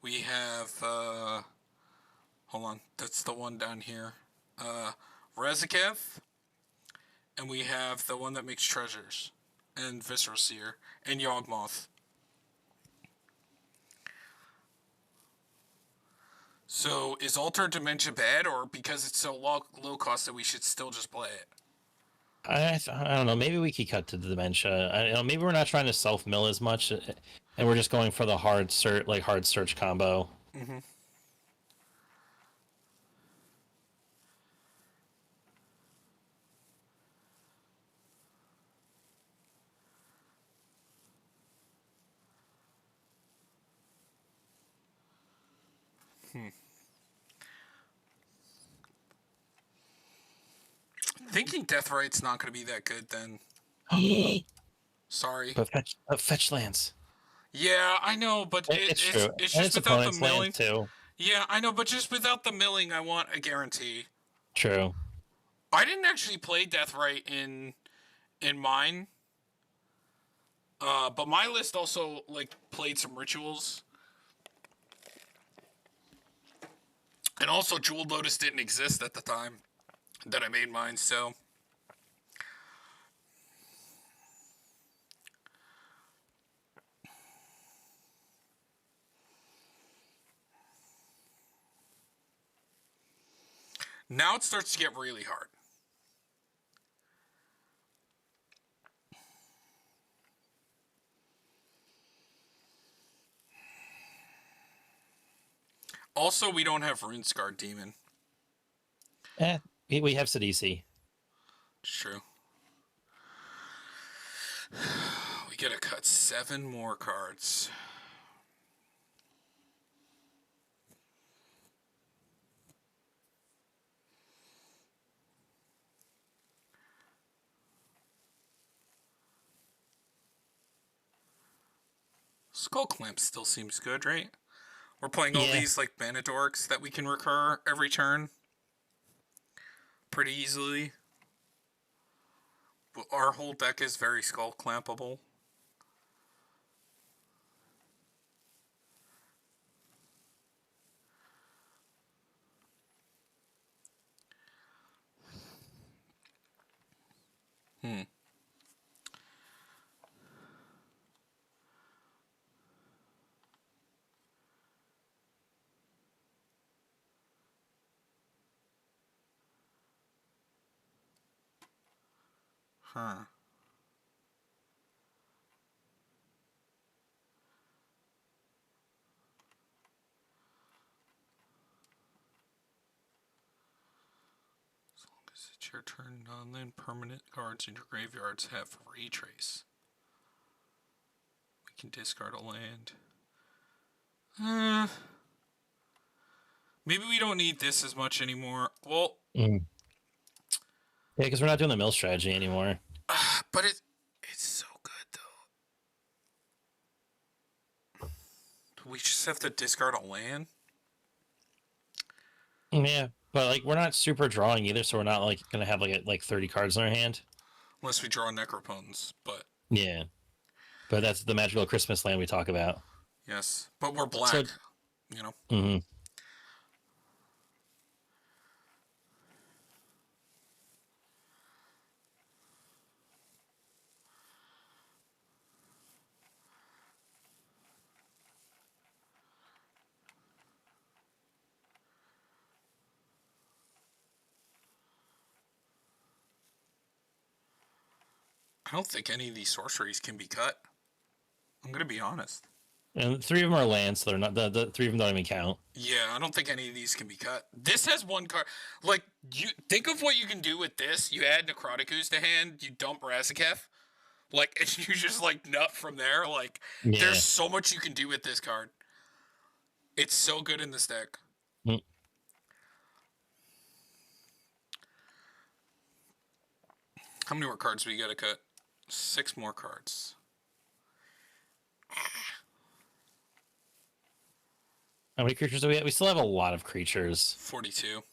We have, hold on, that's the one down here. Reziketh. And we have the one that makes treasures. And Viscera Seer. And Yawgmoth. So, is Altar Dementia bad, or because it's so low cost that we should still just play it? I don't know. Maybe we could cut to the dementia. I don't know. Maybe we're not trying to self mill as much, and we're just going for the hard search combo. Mm-hmm. Thinking Deathright's not going to be that good then. Sorry. But fetch lands. Yeah, I know, but It's true, it's and just it's without the opponent's milling. land too. Yeah, I know, but just without the milling, I want a guarantee. True. I didn't actually play Deathrite in mine, but my list also like played some rituals, and also Jeweled Lotus didn't exist at the time that I made mine, so. Now it starts to get really hard. Also, we don't have Runescarred Demon. We have Sidisi. It's true. We gotta cut 7 more cards. Skull Clamp still seems good, right? We're playing all these like mana dorks that we can recur every turn pretty easily. Our whole deck is very skull clampable. Hmm. Huh. As long as it's your turn, non-land permanent cards in your graveyards have retrace. We can discard a land. Maybe we don't need this as much anymore. Well, Yeah, because we're not doing the mill strategy anymore. but it's so good though. We just have to discard a land. Yeah, but like we're not super drawing either, so we're not like gonna have like 30 cards in our hand. Unless we draw Necropotence, but Yeah, but that's the magical Christmas land we talk about. yes. But we're So, black, you know? mhm. I don't think any of these sorceries can be cut. I'm gonna be honest. And 3 of them are lands, so they're not the 3 of them don't even count. Yeah, I don't think any of these can be cut. This has one card. Like, you think of what you can do with this. You add Necrotic Ooze to hand, you dump Razaketh. Like, and you just, like, nut from there. Like, there's Yeah. so much you can do with this card. It's so good in this deck. Mm. How many more cards we gotta cut? 6 more cards. How many creatures do we have? We still have a lot of creatures. 42.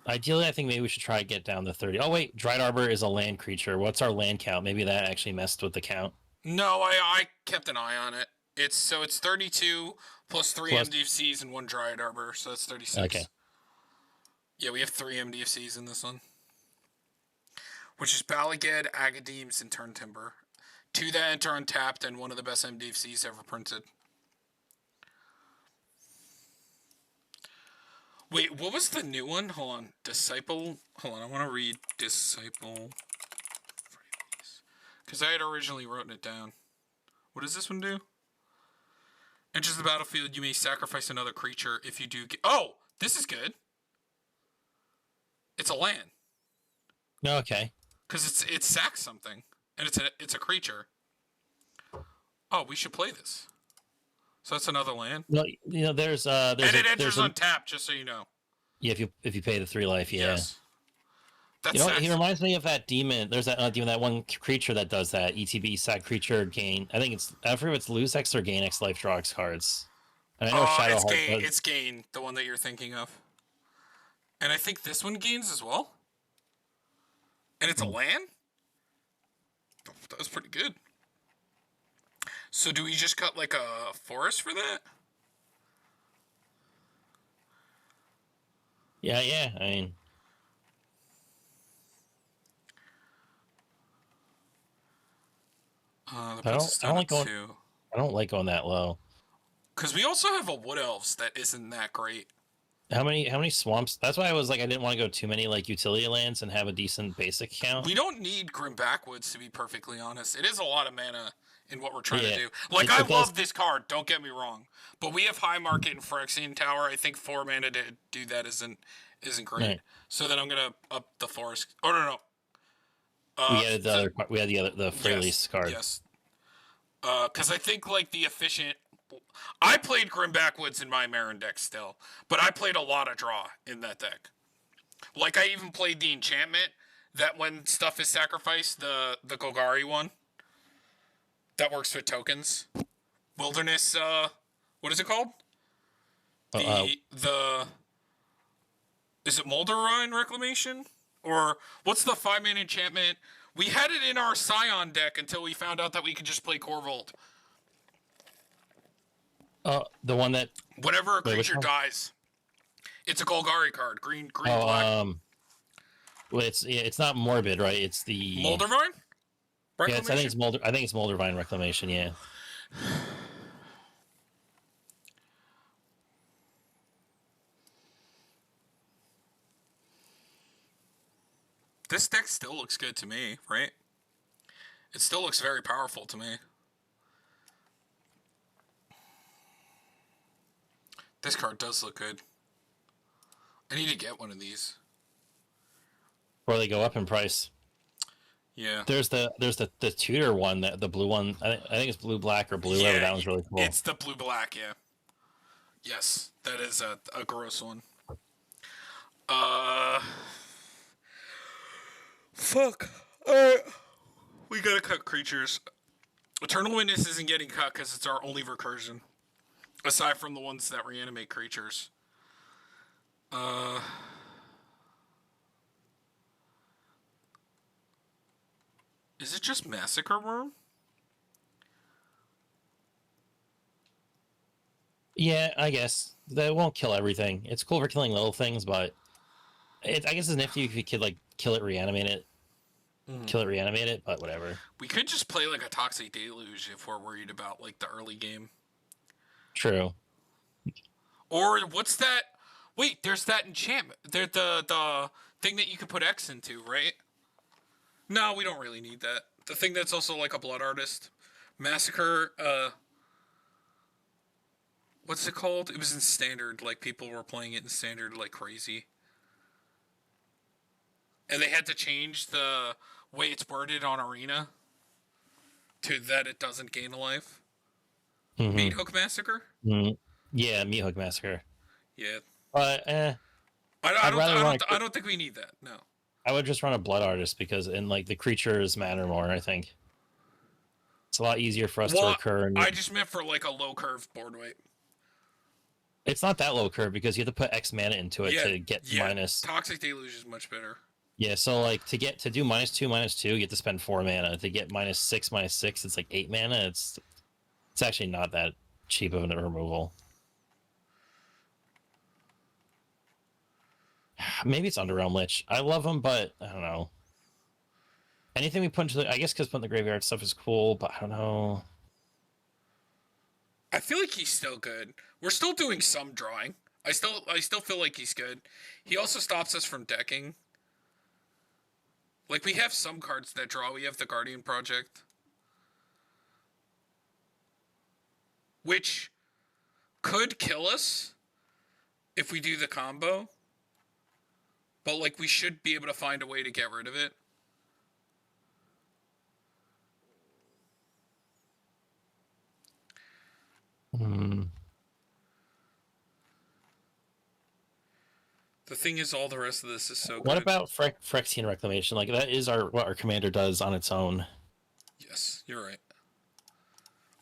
Ideally, I think maybe we should try to get down to 30. Oh, wait. Dried Arbor is a land creature. What's our land count? Maybe that actually messed with the count. No, I kept an eye on it. It's 32 plus 3 Plus- MDFCs and 1 Dryad Arbor, so that's 36. Okay. Yeah, we have 3 MDFCs in this one. Which is Balaged, Agadeems, and Turn Timber. 2 that enter untapped and one of the best MDFCs ever printed. Wait, what was the new one? Hold on. Disciple. Hold on, I want to read Disciple. Because I had originally written it down. What does this one do? Enters the battlefield, you may sacrifice another creature if you do get... Oh! This is good. It's a land. No, okay. Because it sacks something. And it's a creature. Oh, we should play this. So that's another land. No, there's And it enters there's untapped, just so you know. Yeah, if you pay the 3 life, yeah. Yes. That's He reminds me of that demon. There's that demon, that one creature that does that. ETB sack creature gain. I forget if it's lose X or gain X life draw X cards. And I know Shadowheart does. It's gain, the one that you're thinking of. And I think this one gains as well. And it's a land? That was pretty good. So do we just cut like a forest for that? Yeah. I mean, I don't like going that low. Because we also have a Wood Elves that isn't that great. How many swamps? That's why I was like, I didn't want to go too many like utility lands and have a decent basic count. We don't need Grim Backwoods, to be perfectly honest. It is a lot of mana in what we're trying to do. I love this card, don't get me wrong. But we have High Market and Phyrexian Tower. I think 4 mana to do that isn't great. Right. So then I'm gonna up the forest. Oh no. We had the Freylease card. Yes. Because I think like the efficient. I played Grim Backwoods in my Meren deck still, but I played a lot of draw in that deck. Like I even played the enchantment that when stuff is sacrificed, the Golgari one. That works with tokens. Wilderness. What is it called? Is it Molderine Reclamation? Or what's the 5-mana enchantment? We had it in our Scion deck until we found out that we could just play Corvold. The one that whenever a creature dies, it's a Golgari card. Green, black. Well, it's not Morbid, right? It's the Moldervine. Yeah, I think it's Moldervine Reclamation. Yeah. This deck still looks good to me, right? It still looks very powerful to me. This card does look good. I need to get one of these. Or they go up in price. Yeah. There's the tutor one, the blue one. I think it's blue black or blue. Yeah, that one's really cool. It's the blue black, yeah. Yes, that is a gross one. Fuck. Alright. We gotta cut creatures. Eternal Witness isn't getting cut because it's our only recursion. Aside from the ones that reanimate creatures. Is it just Massacre Worm? Yeah, I guess that won't kill everything. It's cool for killing little things, but I guess it's nifty if you could like kill it, reanimate it, but whatever. We could just play like a Toxic Deluge if we're worried about like the early game. True. Or what's that? Wait, there's that enchantment. There's the thing that you could put X into, right? No, we don't really need that. The thing that's also like a blood artist. Massacre, what's it called? It was in standard, like people were playing it in standard like crazy. And they had to change the way it's worded on Arena to that it doesn't gain a life. Meat Hook Massacre? Yeah, Meat Hook Massacre. Yeah. But I don't think we need that. No. I would just run a blood artist because in like the creatures matter more. I think it's a lot easier for us to recur. I just meant for like a low curve board weight. It's not that low curve because you have to put X mana into it to get minus. Toxic Deluge is much better. Yeah, so like to do -2/-2, you have to spend 4 mana. To get -6/-6, it's like 8 mana. It's actually not that cheap of a removal. Maybe it's Underrealm Lich. I love him, but I don't know. Anything we put into the, I guess because putting the graveyard stuff is cool, but I don't know. I feel like he's still good. We're still doing some drawing. I still feel like he's good. He also stops us from decking. Like we have some cards that draw. We have the Guardian Project, which could kill us if we do the combo. But like we should be able to find a way to get rid of it. The thing is, all the rest of this is so good. What about Phyrexian Reclamation? Like that is what our commander does on its own. Yes, you're right.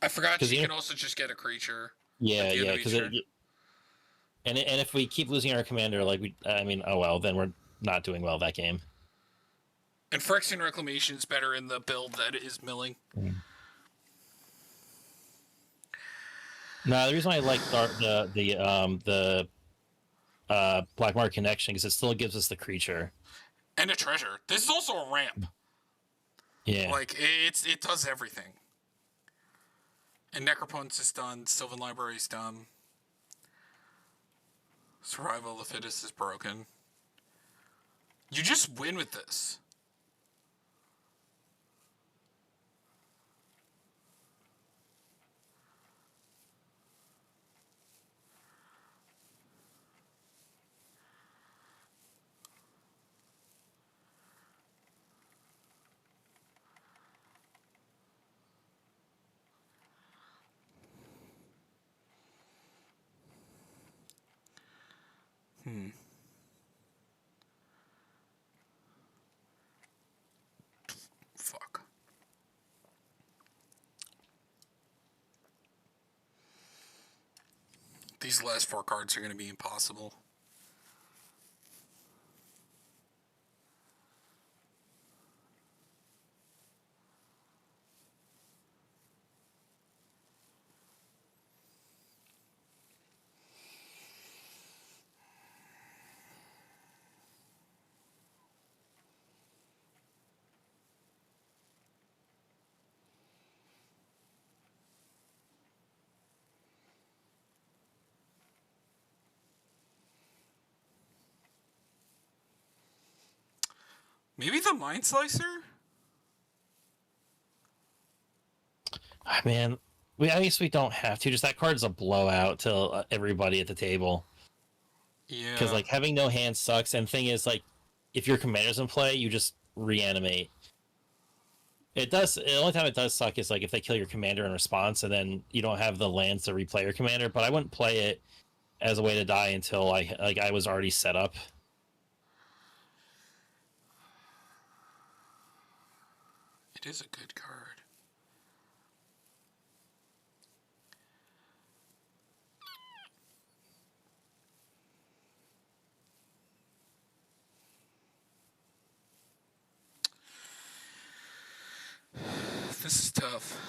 I forgot she can also just get a creature. Yeah, because and if we keep losing our commander, like oh well, then we're not doing well that game. And Phyrexian Reclamation is better in the build that is milling. No, the reason I like the Black Market Connection is it still gives us the creature and a treasure. This is also a ramp. Yeah, like it does everything. And Necropotence is done. Sylvan Library is done. Survival of the Fittest is broken. You just win with this. Fuck. These last 4 cards are going to be impossible. Maybe the Mind Slicer? Man, I guess we don't have to. Just that card's a blowout to everybody at the table. Yeah. Because like having no hand sucks, and thing is like, if your commander's in play, you just reanimate. It does. The only time it does suck is like if they kill your commander in response, and then you don't have the lands to replay your commander. But I wouldn't play it as a way to die until I was already set up. It is a good card. This is tough.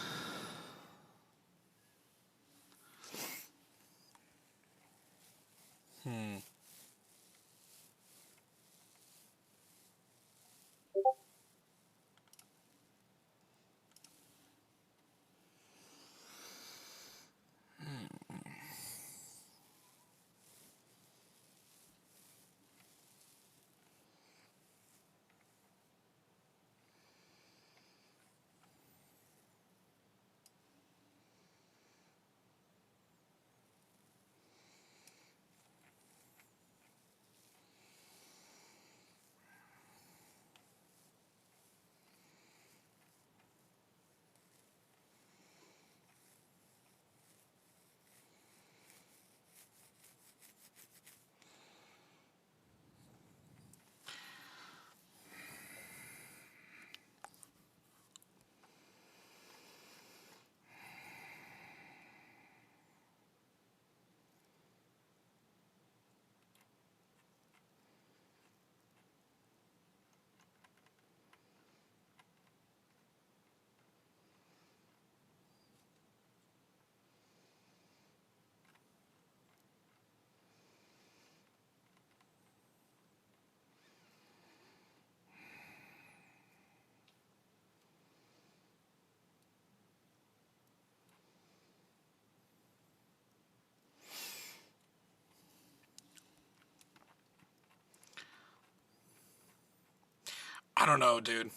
I don't know, dude.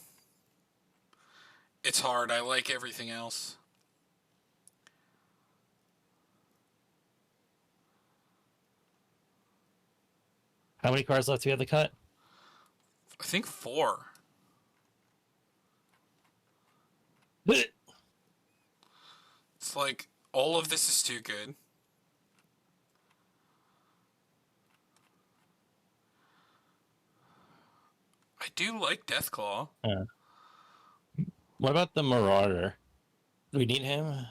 It's hard. I like everything else. How many cards left do we have to cut? I think 4. It's like all of this is too good. I do like Deathclaw. What about the Marauder? Do we need him?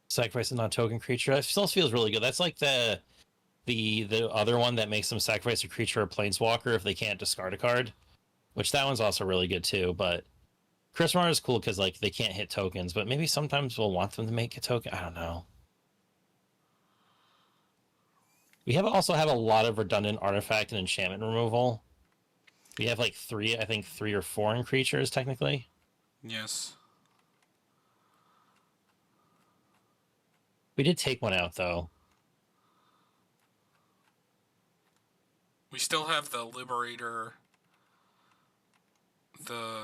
Sacrifice a non-token creature. That still feels really good. That's like the other one that makes them sacrifice a creature or planeswalker if they can't discard a card, which that one's also really good too. But Chris Marauder is cool because like they can't hit tokens, but maybe sometimes we'll want them to make a token. I don't know. We also have a lot of redundant artifact and enchantment removal. We have like 3, I think 3 or 4 in creatures technically. Yes. We did take one out though. We still have the Liberator, the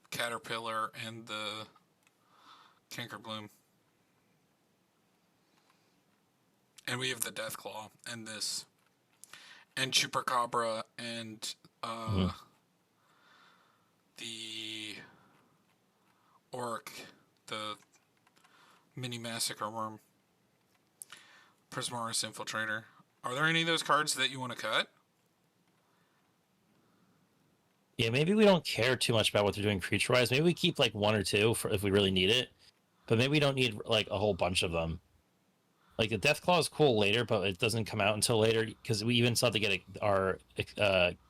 Caterpillar, and the Cankerbloom. And we have the Deathclaw, and this. And Chupacabra, and the Orc, the Mini Massacre Worm. Prismaris Infiltrator. Are there any of those cards that you want to cut? Yeah, maybe we don't care too much about what they're doing creature-wise. Maybe we keep like 1 or 2 for if we really need it. But maybe we don't need like a whole bunch of them. Like the Deathclaw is cool later, but it doesn't come out until later because we even still have to get our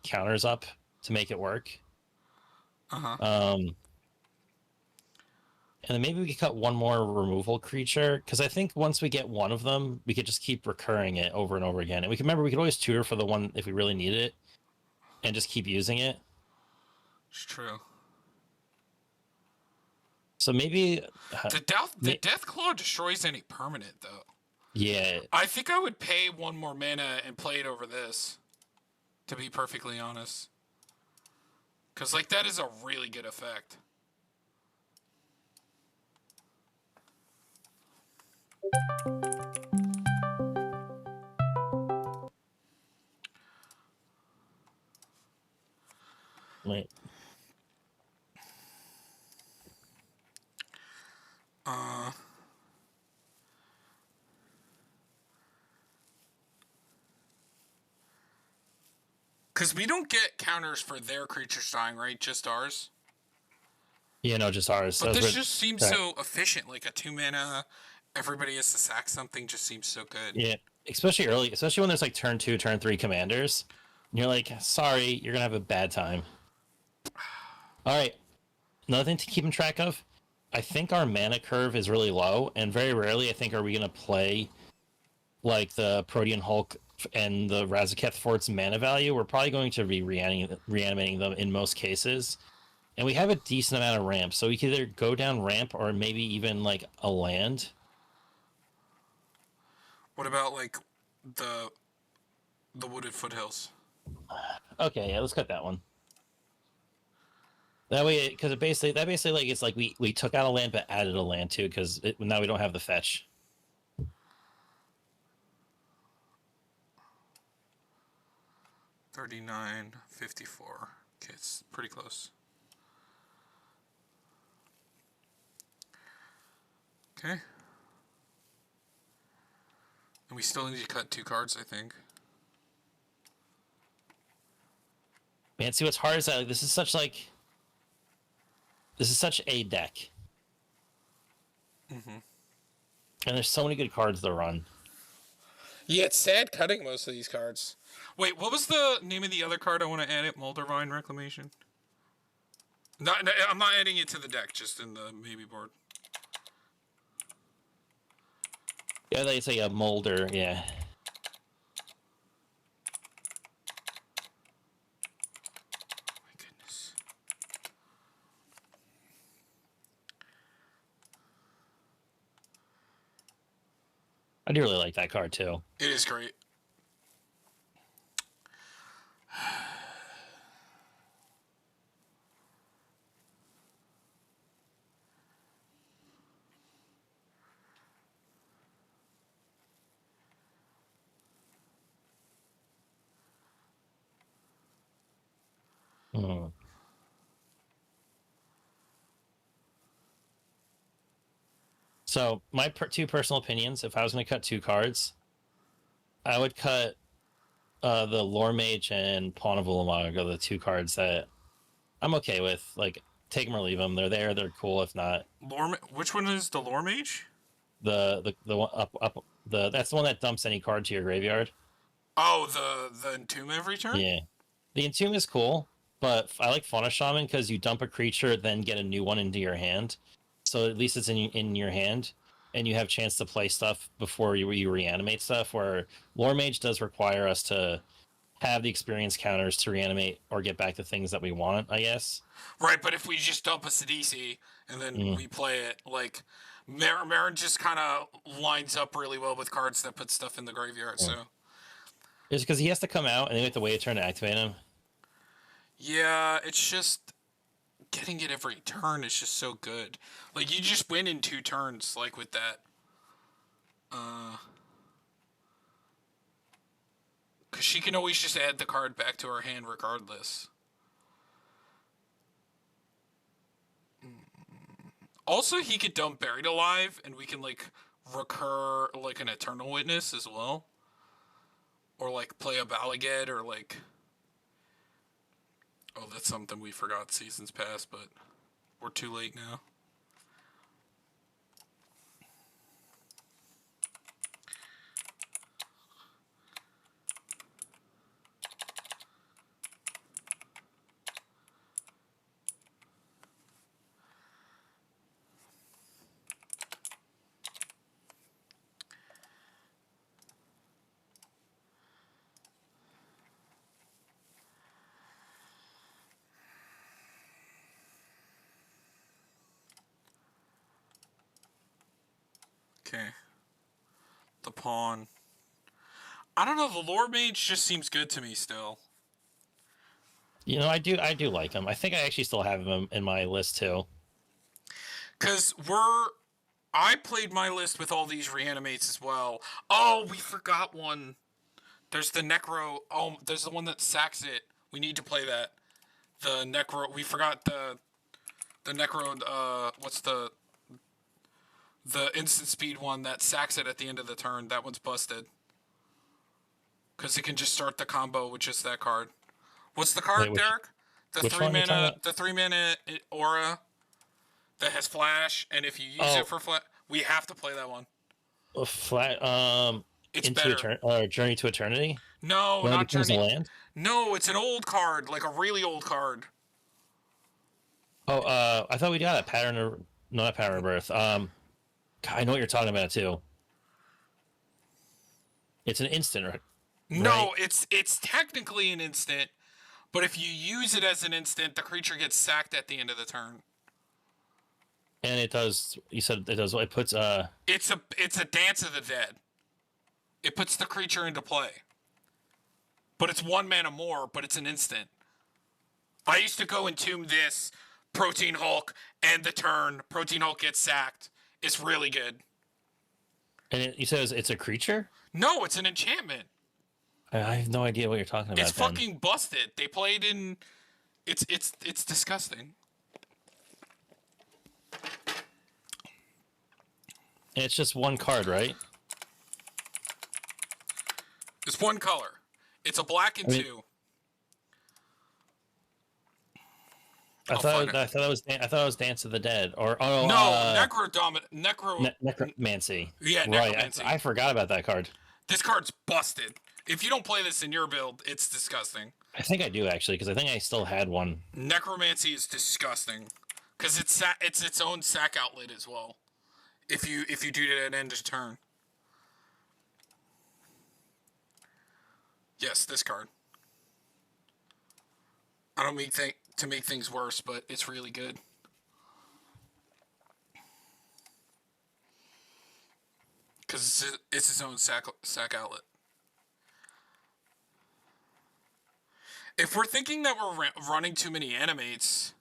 counters up to make it work. And then maybe we could cut 1 more removal creature because I think once we get 1 of them, we could just keep recurring it over and over again. And we can remember we could always tutor for the one if we really need it, and just keep using it. It's true. So maybe the Deathclaw destroys any permanent though. Yeah. I think I would pay 1 more mana and play it over this, to be perfectly honest. Because, like, that is a really good effect. Wait. Because we don't get counters for their creatures dying, right? Just ours? Yeah, no, just ours. But this just seems so efficient. Like a 2 mana, everybody has to sack something, just seems so good. Yeah, especially early, especially when there's like turn 2, turn 3 commanders. And you're like, sorry, you're going to have a bad time. All right. another thing to keep in track of. I think our mana curve is really low, and very rarely I think are we gonna play like the Protean Hulk and the Razaketh for its mana value. We're probably going to be reanimating them in most cases. And we have a decent amount of ramp, so we can either go down ramp or maybe even like a land. What about like the wooded foothills? Okay, yeah, let's cut that one. That way, because that basically like it's like we took out a land but added a land too, because now we don't have the fetch. 39.54. Okay, it's pretty close. Okay. And we still need to cut 2 cards, I think. Man, see what's hard is that like, this is such a deck. Mm-hmm. And there's so many good cards to run. Yeah, it's sad cutting most of these cards. Wait, what was the name of the other card I want to add it? Moldervine Reclamation? No, I'm not adding it to the deck, just in the maybe board. Yeah, they say a molder, yeah. My goodness. I do really like that card too. It is great. Hmm. So my two personal opinions: if I was going to cut 2 cards, I would cut the Lore Mage and Pawn of Ulamog are the 2 cards that I'm okay with. Like, take them or leave them. They're there. They're cool. If not, Which one is the Lore Mage? the one up that's the one that dumps any card to your graveyard. Oh, the Entomb every turn? Yeah, the Entomb is cool, but I like Fauna Shaman because you dump a creature, then get a new one into your hand. So at least it's in your hand, and you have chance to play stuff before you reanimate stuff. Where Lore Mage does require us to have the experience counters to reanimate or get back to things that we want, I guess. Right, but if we just dump a Sidisi and then we play it, like, Meren just kind of lines up really well with cards that put stuff in the graveyard, so. It's because he has to come out, and then we have to wait a turn to activate him. Yeah, it's just getting it every turn is just so good. Like, you just win in 2 turns, like, with that. Because she can always just add the card back to her hand regardless. Also, he could dump Buried Alive, and we can, like, recur, like, an Eternal Witness as well. Or, like, play a Balaged, or, like... Oh, that's something we forgot seasons past, but we're too late now. Okay. The pawn. I don't know, the Lore Mage just seems good to me still. You know, I do like him. I think I actually still have him in my list too. Because I played my list with all these reanimates as well. Oh, we forgot one. There's the Necro. Oh, there's the one that sacks it. We need to play that. The Necro. We forgot the Necro. What's the instant speed one that sacks it at the end of the turn? That one's busted. Because it can just start the combo with just that card. What's the card, Derek? The 3-mana aura that has flash, and if you use it for flash, we have to play that one. It's better. Journey to Eternity? No, not Journey. Land? No, it's an old card, like a really old card. Oh, I thought we got a pattern of no, not pattern of birth. God, I know what you're talking about too. It's an instant, right? No, it's technically an instant, but if you use it as an instant, the creature gets sacked at the end of the turn. And it does. You said it does. It puts It's a Dance of the Dead. It puts the creature into play, but it's 1 mana more. But it's an instant. I used to go entomb this Protein Hulk, and the turn Protein Hulk gets sacked. It's really good. And you said it's a creature. No, it's an enchantment. I have no idea what you're talking about. It's then. fucking busted. They played in. It's disgusting. And it's just one card, right? It's one color. It's a black and two. I thought it was Dance of the Dead or Necromancy. Yeah, Right. Necromancy. I forgot about that card. This card's busted. If you don't play this in your build, it's disgusting. I think I do actually because I think I still had one. Necromancy is disgusting because it's its own sack outlet as well. If you do it at end of turn. Yes, this card. I don't mean to make things worse, but it's really good. Because it's its own sack outlet. If we're thinking that we're running too many animates,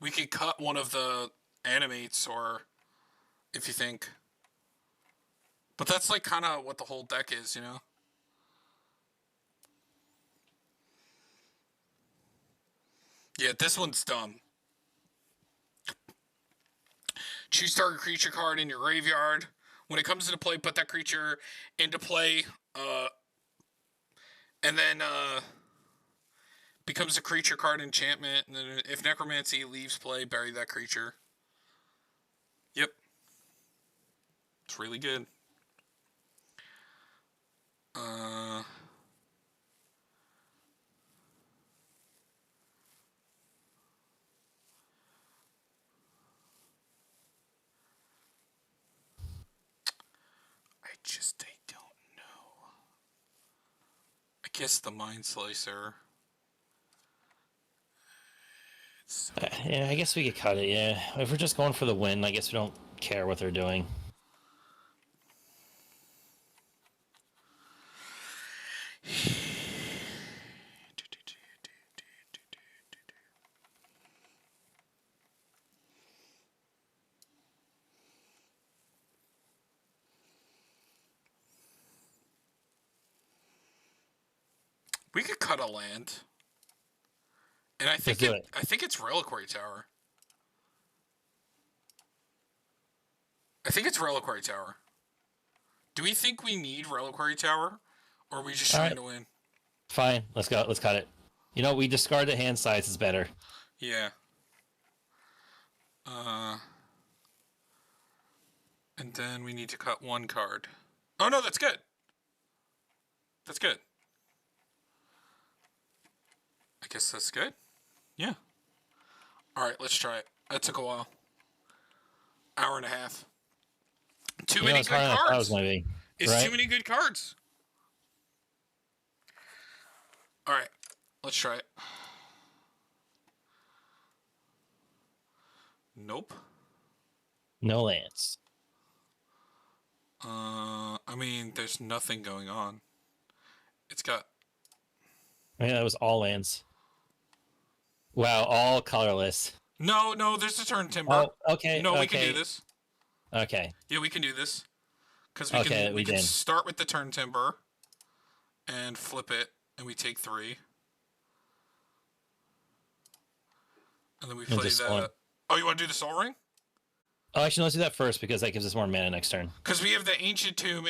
we could cut one of the animates, or if you think. But that's like kind of what the whole deck is, you know? Yeah, this one's dumb. Choose target creature card in your graveyard. When it comes into play, put that creature into play, and then becomes a creature card enchantment. And then if Necromancy leaves play, bury that creature. Yep. It's really good. I don't know. I guess the Mind Slicer. Yeah, I guess we could cut it. Yeah, if we're just going for the win, I guess we don't care what they're doing. We could cut a land. And I think I think it's Reliquary Tower. I think it's Reliquary Tower. Do we think we need Reliquary Tower? Or are we just trying to win? Fine, let's go. Let's cut it. You know, we discard the hand size is better. Yeah. And then we need to cut one card. Oh no, that's good. That's good. I guess that's good. Yeah. Alright, let's try it. That took a while. Hour and a half. Too many good cards. It's too many good cards. Alright, let's try it. Nope. No lands. I mean, there's nothing going on. It's got... Yeah, that was all lands. Wow, all colorless. No, there's a turn timber. Oh, okay. No, we can do this. Okay. Yeah, we can do this. Because we can start with the turn timber and flip it, and we take 3. And then we play that. Oh, you want to do the Soul Ring? Oh, actually, let's do that first because that gives us more mana next turn. Because we have the Ancient Tomb in